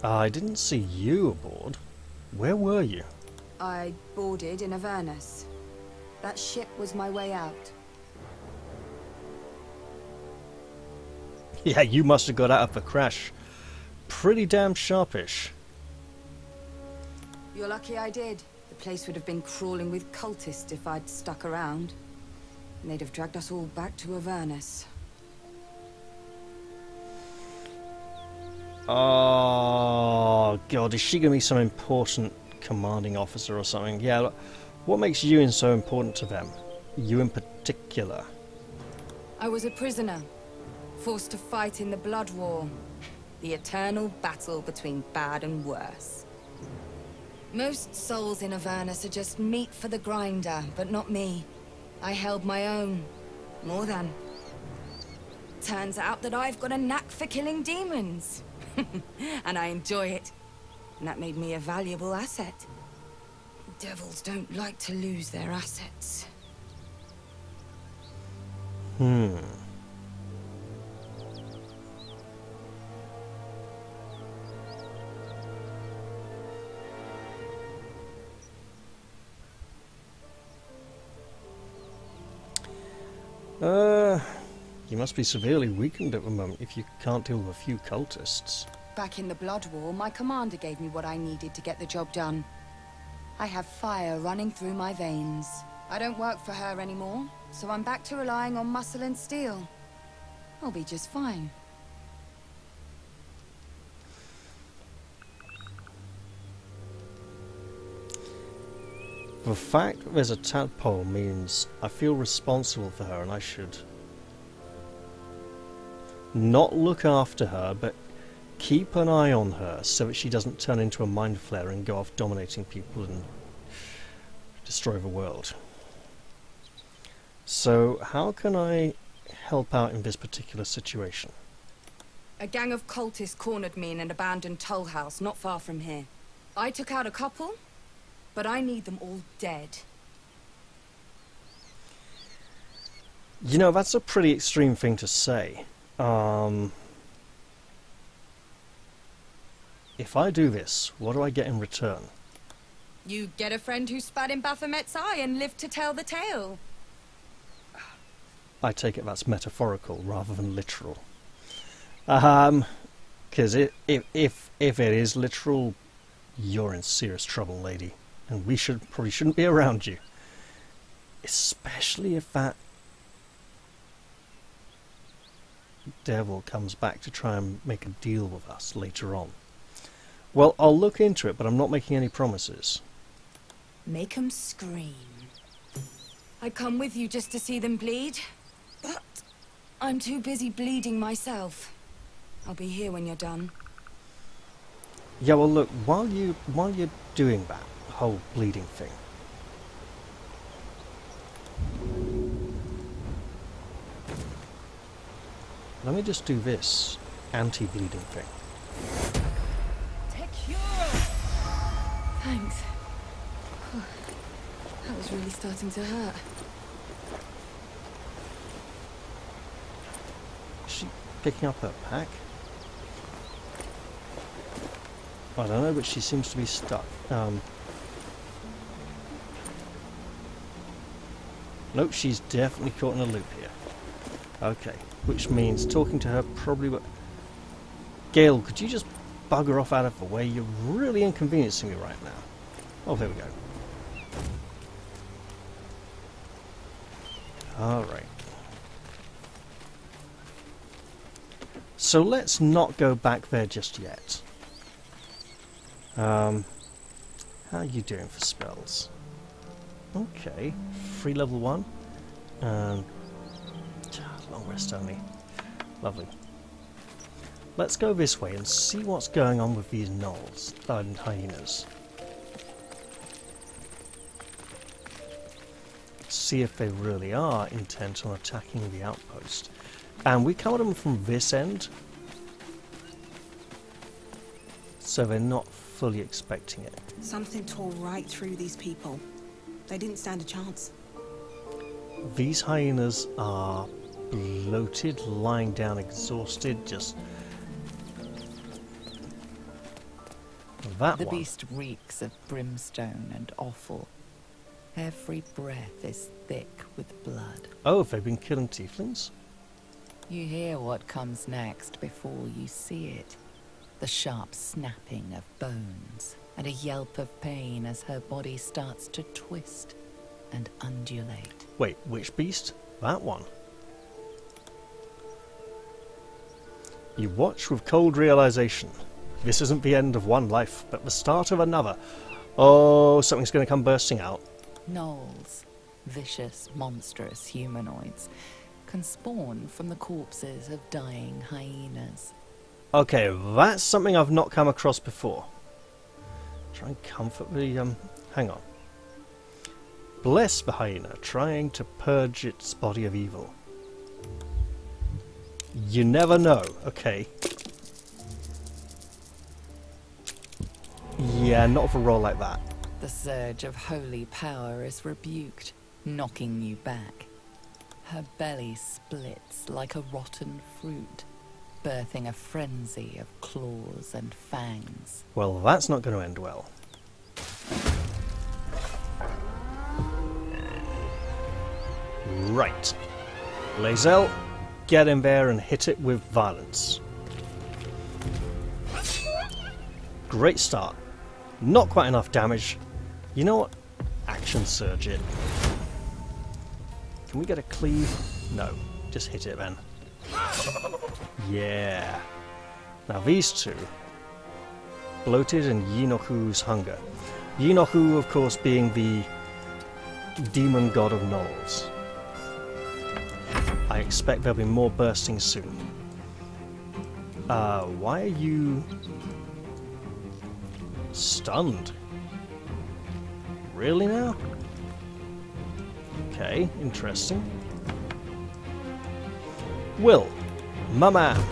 Speaker 1: I didn't see you aboard. Where were you?
Speaker 9: I boarded in Avernus. That ship was my way out.
Speaker 1: Yeah, you must have got out of the crash pretty damn sharpish.
Speaker 9: You're lucky I did. The place would have been crawling with cultists if I'd stuck around. And they'd have dragged us all back to Avernus.
Speaker 1: Oh, God, is she going to be some important commanding officer or something? Yeah, look, what makes you so important to them? You in particular.
Speaker 9: I was a prisoner, forced to fight in the Blood War. The eternal battle between bad and worse. Most souls in Avernus are just meat for the grinder, but not me. I held my own. More than. Turns out that I've got a knack for killing demons. And I enjoy it. And that made me a valuable asset. Devils don't like to lose their assets.
Speaker 1: You must be severely weakened at the moment if you can't deal with a few cultists.
Speaker 9: Back in the Blood War, my commander gave me what I needed to get the job done. I have fire running through my veins. I don't work for her anymore, so I'm back to relying on muscle and steel. I'll be just fine.
Speaker 1: The fact that there's a tadpole means I feel responsible for her and I should not look after her, but keep an eye on her so that she doesn't turn into a mind flayer and go off dominating people and destroy the world. So how can I help out in this particular situation?
Speaker 9: A gang of cultists cornered me in an abandoned toll house not far from here. I took out a couple, but I need them all dead.
Speaker 1: You know, that's a pretty extreme thing to say. If I do this, what do I get in return?
Speaker 9: You get a friend who spat in Baphomet's eye and lived to tell the tale.
Speaker 1: I take it that's metaphorical rather than literal. Because if it is literal, you're in serious trouble, lady. And we probably shouldn't be around you. Especially if that devil comes back to try and make a deal with us later on. Well, I'll look into it, but I'm not making any promises.
Speaker 9: Make 'em scream. I'd come with you just to see them bleed, but I'm too busy bleeding myself. I'll be here when you're done.
Speaker 1: Yeah, well, look, while you're doing that whole bleeding thing, let me just do this anti-bleeding thing.
Speaker 9: Thanks. That was really starting to hurt.
Speaker 1: Is she picking up her pack? I don't know, but she seems to be stuck. Nope, she's definitely caught in a loop here. Okay, which means talking to her probably would... Gale, could you just bugger off out of the way? You're really inconveniencing me right now. Oh, there we go. Alright. So let's not go back there just yet. How are you doing for spells? Okay, free level 1. Long rest only. Lovely. Let's go this way and see what's going on with these gnolls and hyenas. See if they really are intent on attacking the outpost. And we come at them from this end, so they're not fully expecting it.
Speaker 12: Something tore right through these people. They didn't stand a chance.
Speaker 1: These hyenas are bloated, lying down exhausted, just... That
Speaker 4: the
Speaker 1: one.
Speaker 4: beast reeks of brimstone and offal. Every breath is thick with blood.
Speaker 1: Oh, have they been killing tieflings?
Speaker 4: You hear what comes next before you see it. The sharp snapping of bones. and a yelp of pain as her body starts to twist and undulate.
Speaker 1: Wait, which beast? That one. You watch with cold realization. This isn't the end of one life, but the start of another. Oh, something's going to come bursting out.
Speaker 4: Gnolls, vicious, monstrous humanoids, can spawn from the corpses of dying hyenas.
Speaker 1: Okay, that's something I've not come across before. Try and comfort the, hang on. Bless the hyena, trying to purge its body of evil. You never know, okay. Yeah, not for a roll like that.
Speaker 4: The surge of holy power is rebuked, knocking you back. Her belly splits like a rotten fruit, birthing a frenzy of claws and fangs.
Speaker 1: Well, that's not going to end well. Right. Lae'zel, get in there and hit it with violence. Great start. Not quite enough damage. You know what? Action surge it. Can we get a cleave? No. Just hit it then. Yeah. Now these two. Bloated and Yinoku's hunger. Yinoku, of course, being the demon god of gnolls. I expect there'll be more bursting soon. Why are you stunned? Really now? Okay, interesting. Wyll, my man.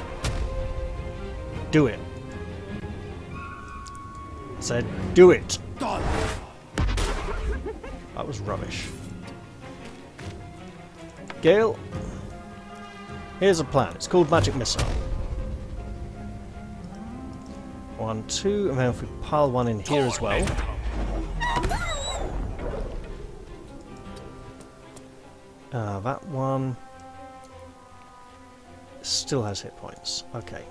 Speaker 1: Do it. I said, do it. That was rubbish. Gale, here's a plan. It's called Magic Missile. 1, 2, and then if we pile one in here as well. That one still has hit points. Okay.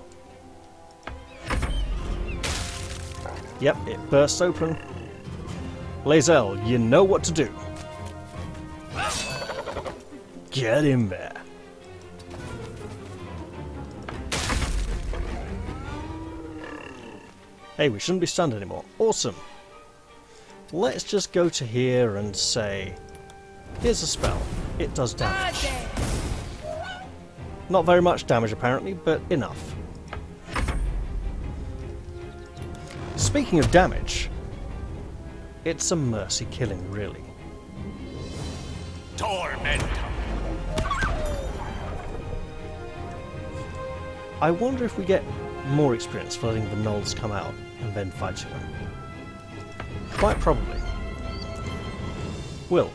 Speaker 1: Yep, it bursts open. Lae'zel, you know what to do. Get in there. Hey, we shouldn't be stunned anymore. Awesome. Let's just go to here and say, here's a spell. It does damage. Not very much damage apparently, but enough. Speaking of damage, it's a mercy killing, really.
Speaker 2: Torment.
Speaker 1: I wonder if we get more experience for letting the gnolls come out and then fighting them. Quite probably. Wyll,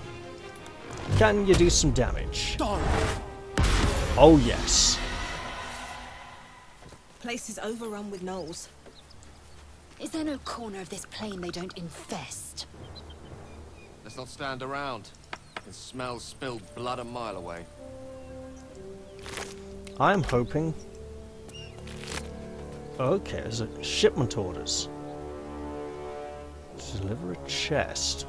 Speaker 1: can you do some damage? Oh yes.
Speaker 12: Place is overrun with gnolls.
Speaker 6: Is there no corner of this plain they don't infest?
Speaker 8: Let's not stand around. I can smell spilled blood a mile away.
Speaker 1: I'm hoping... Okay, there's a shipment orders. Deliver a chest.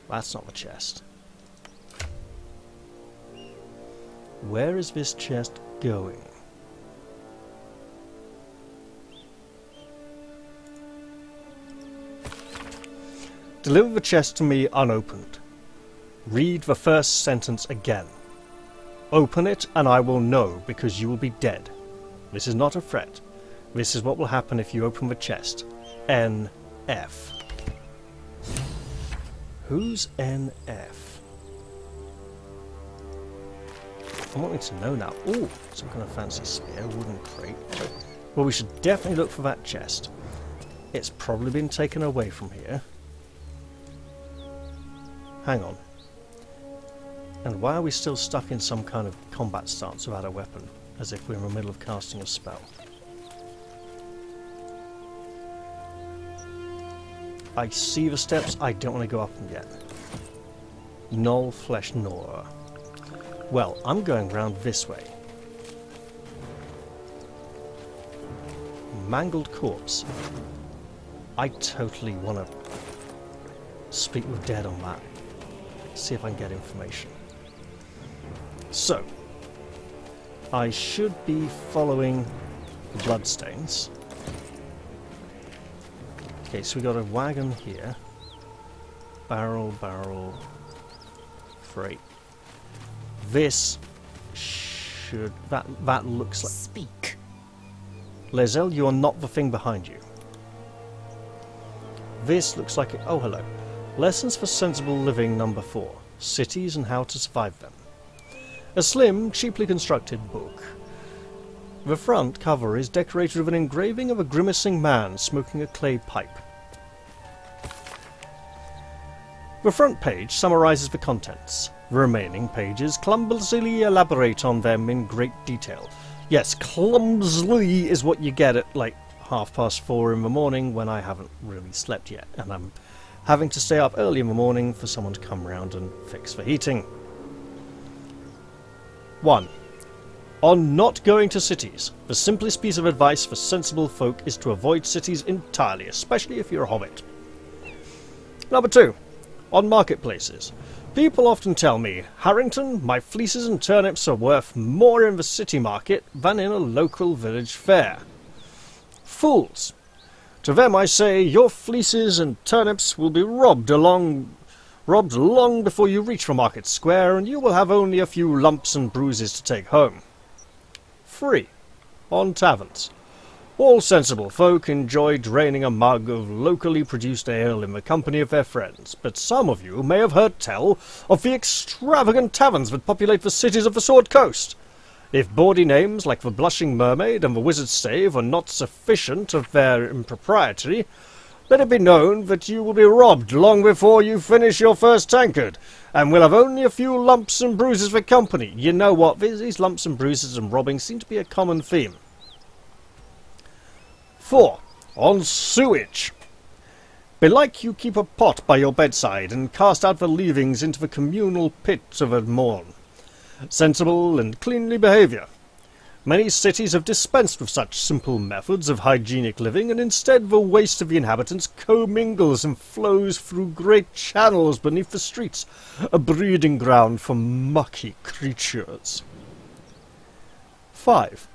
Speaker 1: That's not the chest. Where is this chest going? Deliver the chest to me unopened. Read the first sentence again. Open it and I will know, because you will be dead. This is not a threat. This is what will happen if you open the chest. NF. Who's NF? I'm wanting to know now. Ooh, some kind of fancy spear, wooden crate. Well, we should definitely look for that chest. It's probably been taken away from here. Hang on. And why are we still stuck in some kind of combat stance without a weapon, as if we're in the middle of casting a spell? I see the steps, I don't want to go up them yet. Gnoll flesh gnawer. Well, I'm going round this way. mangled corpse. I totally want to speak with Dead on that. See if I can get information. So, I should be following the bloodstains. Okay, so we got a wagon here. Barrel, freight. This should... That looks like...
Speaker 6: Speak.
Speaker 1: Lae'zel, you are not the thing behind you. This looks like... Oh, hello. Lessons for Sensible Living number 4. Cities and How to Survive Them. A slim, cheaply constructed book. The front cover is decorated with an engraving of a grimacing man smoking a clay pipe. The front page summarizes the contents. The remaining pages clumsily elaborate on them in great detail. Yes, clumsily is what you get at like 4:30 in the morning when I haven't really slept yet, and I'm having to stay up early in the morning for someone to come round and fix the heating. 1. On not going to cities, the simplest piece of advice for sensible folk is to avoid cities entirely, especially if you're a hobbit. Number 2. On marketplaces. People often tell me, Harrington, my fleeces and turnips are worth more in the city market than in a local village fair. Fools! To them I say, your fleeces and turnips will be robbed long before you reach the market square, and you will have only a few lumps and bruises to take home. 3. On taverns. All sensible folk enjoy draining a mug of locally produced ale in the company of their friends, but some of you may have heard tell of the extravagant taverns that populate the cities of the Sword Coast. If bawdy names like the Blushing Mermaid and the Wizard's Stave are not sufficient of their impropriety, let it be known that you will be robbed long before you finish your first tankard, and will have only a few lumps and bruises for company. You know what, these lumps and bruises and robbing seem to be a common theme. 4. On sewage. Belike you keep a pot by your bedside and cast out the leavings into the communal pit of a morn. Sensible and cleanly behaviour. Many cities have dispensed with such simple methods of hygienic living, and instead the waste of the inhabitants commingles and flows through great channels beneath the streets, a breeding ground for mucky creatures. 5.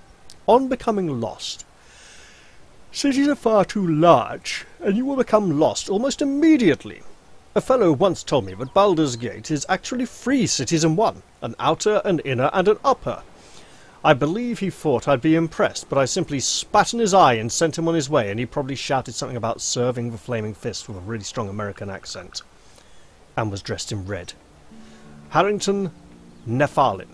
Speaker 1: On becoming lost. Cities are far too large, and you will become lost almost immediately. A fellow once told me that Baldur's Gate is actually 3 cities in one, an outer, an inner, and an upper. I believe he thought I'd be impressed, but I simply spat in his eye and sent him on his way, and he probably shouted something about serving the flaming fist with a really strong American accent, and was dressed in red. Harrington Nephalin.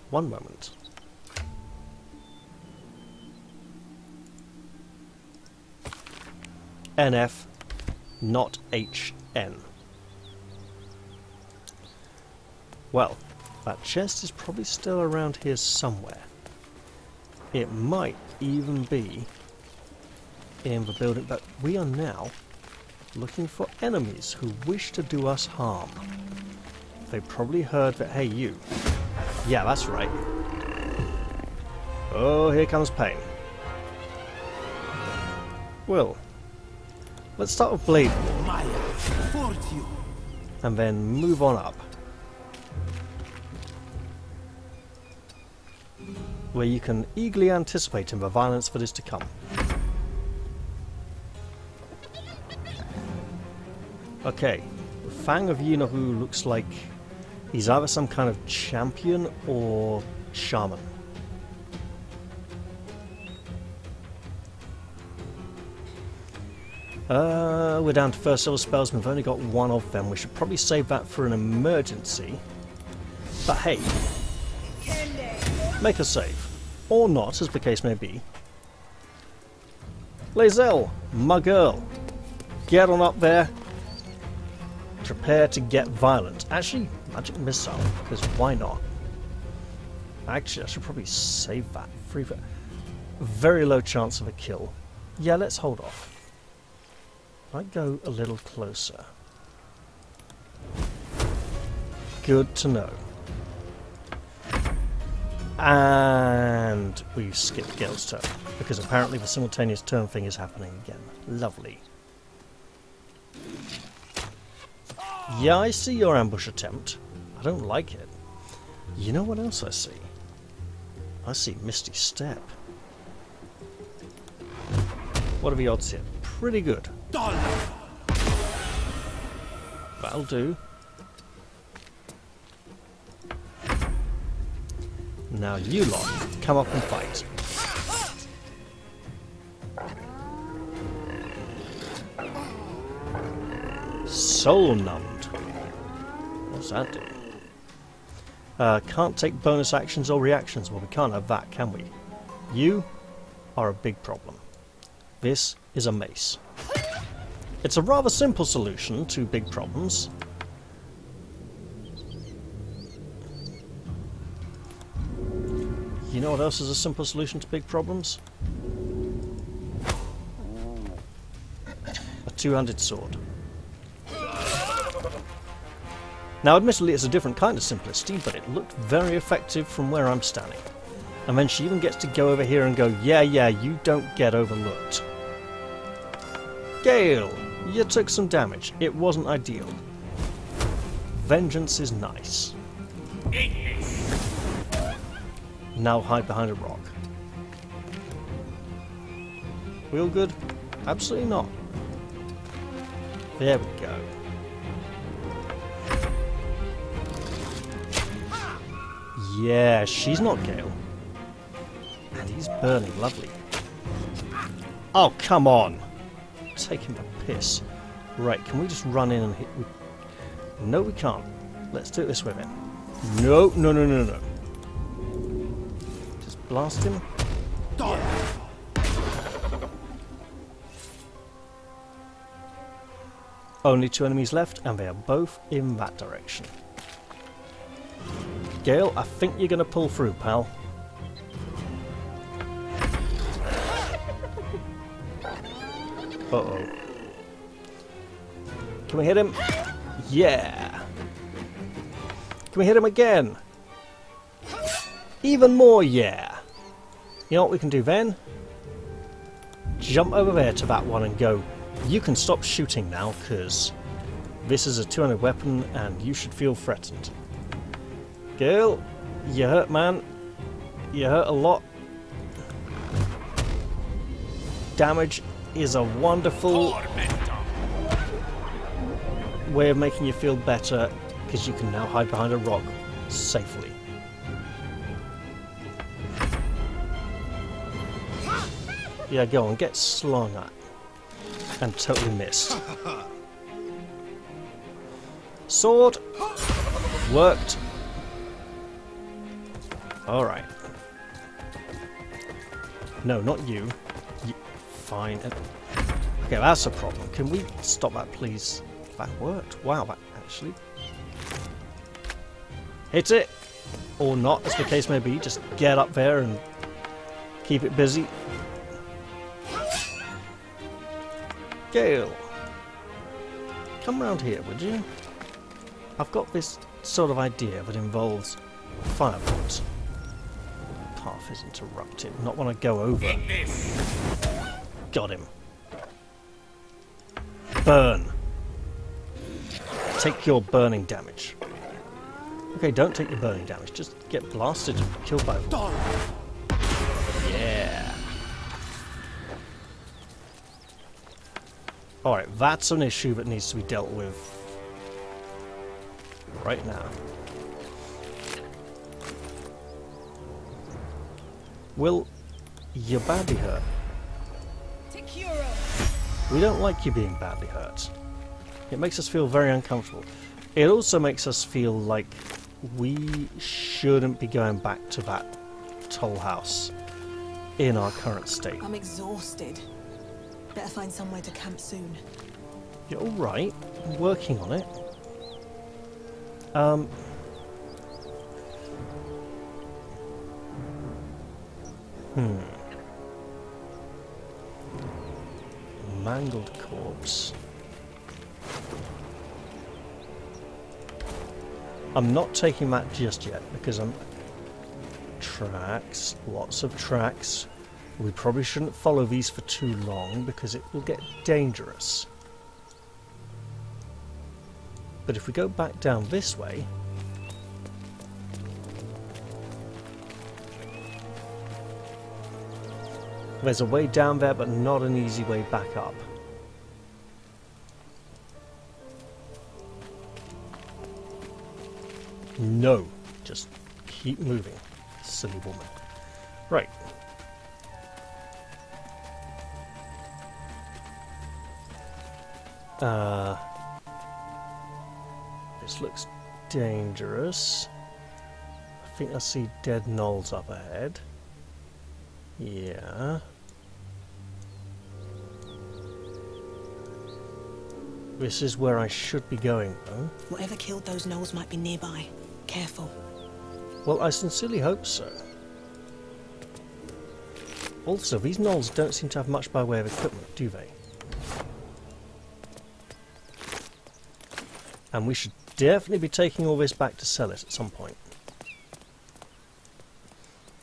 Speaker 1: One moment. NF, not HN. Well, that chest is probably still around here somewhere. It might even be in the building, but we are now looking for enemies who wish to do us harm. They probably heard that, hey you. Yeah, that's right. Oh, here comes pain. Wyll. Let's start with Blade War, and then move on up, where you can eagerly anticipate the violence that is to come. Okay, Fang of Yinahu looks like he's either some kind of champion or shaman. We're down to first level spells, we've only got 1 of them. We should probably save that for an emergency. But hey, make a save. Or not, as the case may be. Lae'zel, my girl, get on up there. Prepare to get violent. Actually, magic missile, because why not? Actually, I should probably save that. Very low chance of a kill. Yeah, let's hold off. I go a little closer. Good to know. And we've skipped Gale's turn, because apparently the simultaneous turn thing is happening again. Lovely. Yeah, I see your ambush attempt. I don't like it. You know what else I see? I see Misty Step. What are the odds here? Pretty good. That'll do. Now you lot, come up and fight. Soul numbed. What's that do? Can't take bonus actions or reactions. Well, we can't have that, can we? You are a big problem. This is a mace. It's a rather simple solution to big problems. You know what else is a simple solution to big problems? A two-handed sword. Now, admittedly, it's a different kind of simplicity, but it looked very effective from where I'm standing. And then she even gets to go over here and go, yeah, you don't get overlooked. Gale, you took some damage. It wasn't ideal. Vengeance is nice. Now hide behind a rock. We all good? Absolutely not. There we go. Yeah, she's not Gale. And he's burning lovely. Oh, come on! Taking the piss. Right, can we just run in and hit... No, we can't. Let's do it this way then. No. Just blast him. Yeah. Only 2 enemies left, and they are both in that direction. Gale, I think you're going to pull through, pal. Uh-oh. Can we hit him? Yeah! Can we hit him again? Even more yeah! You know what we can do then? Jump over there to that one and go, you can stop shooting now, because this is a 200 weapon and you should feel threatened. Gale, you hurt, man. You hurt a lot. Damage is a wonderful way of making you feel better, because you can now hide behind a rock safely. Yeah, go on, get slung at. And totally missed. Sword! Worked. Alright. No, not you. Fine. Okay, that's a problem. Can we stop that, please? That worked. Wow, that actually... Hit it! Or not, as the case may be. Just get up there and keep it busy. Gale! Come round here, would you? I've got this sort of idea that involves firebolt. Path is interrupted. Not when I go over. Got him. Burn! Take your burning damage. Okay, don't take your burning damage. Just get blasted and killed by them. Yeah! Alright, that's an issue that needs to be dealt with right now. Wyll, you're badly hurt. We don't like you being badly hurt. It makes us feel very uncomfortable. It also makes us feel like we shouldn't be going back to that toll house in our current state.
Speaker 12: I'm exhausted. Better find somewhere to camp soon.
Speaker 1: You're alright. I'm working on it. Mangled corpse. I'm not taking that just yet because I'm tracks, lots of tracks. We probably shouldn't follow these for too long because it will get dangerous. But if we go back down this way, there's a way down there, but not an easy way back up. No, just keep moving, silly woman. Right. This looks dangerous. I think I see dead gnolls up ahead. Yeah. This is where I should be going, though.
Speaker 12: Whatever killed those gnolls might be nearby. Careful.
Speaker 1: Well, I sincerely hope so. Also, these gnolls don't seem to have much by way of equipment, do they? And we should definitely be taking all this back to sell it at some point.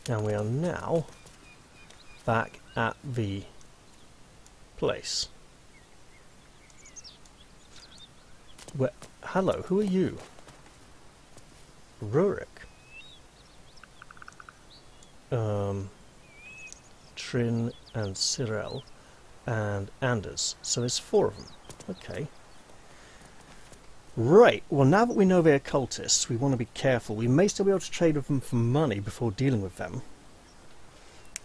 Speaker 1: And we are now back at the place. Where, hello, who are you? Rurik. Trin and Cyril and Anders. So there's 4 of them. Okay. Right, well now that we know they're cultists, we want to be careful. We may still be able to trade with them for money before dealing with them.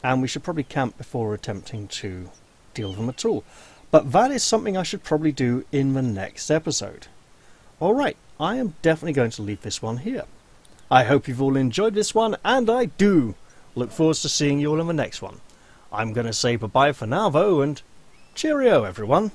Speaker 1: And we should probably camp before attempting to deal with them at all. But that is something I should probably do in the next episode. Alright, I am definitely going to leave this one here. I hope you've all enjoyed this one, and I do look forward to seeing you all in the next one. I'm going to say bye-bye for now though, and cheerio everyone.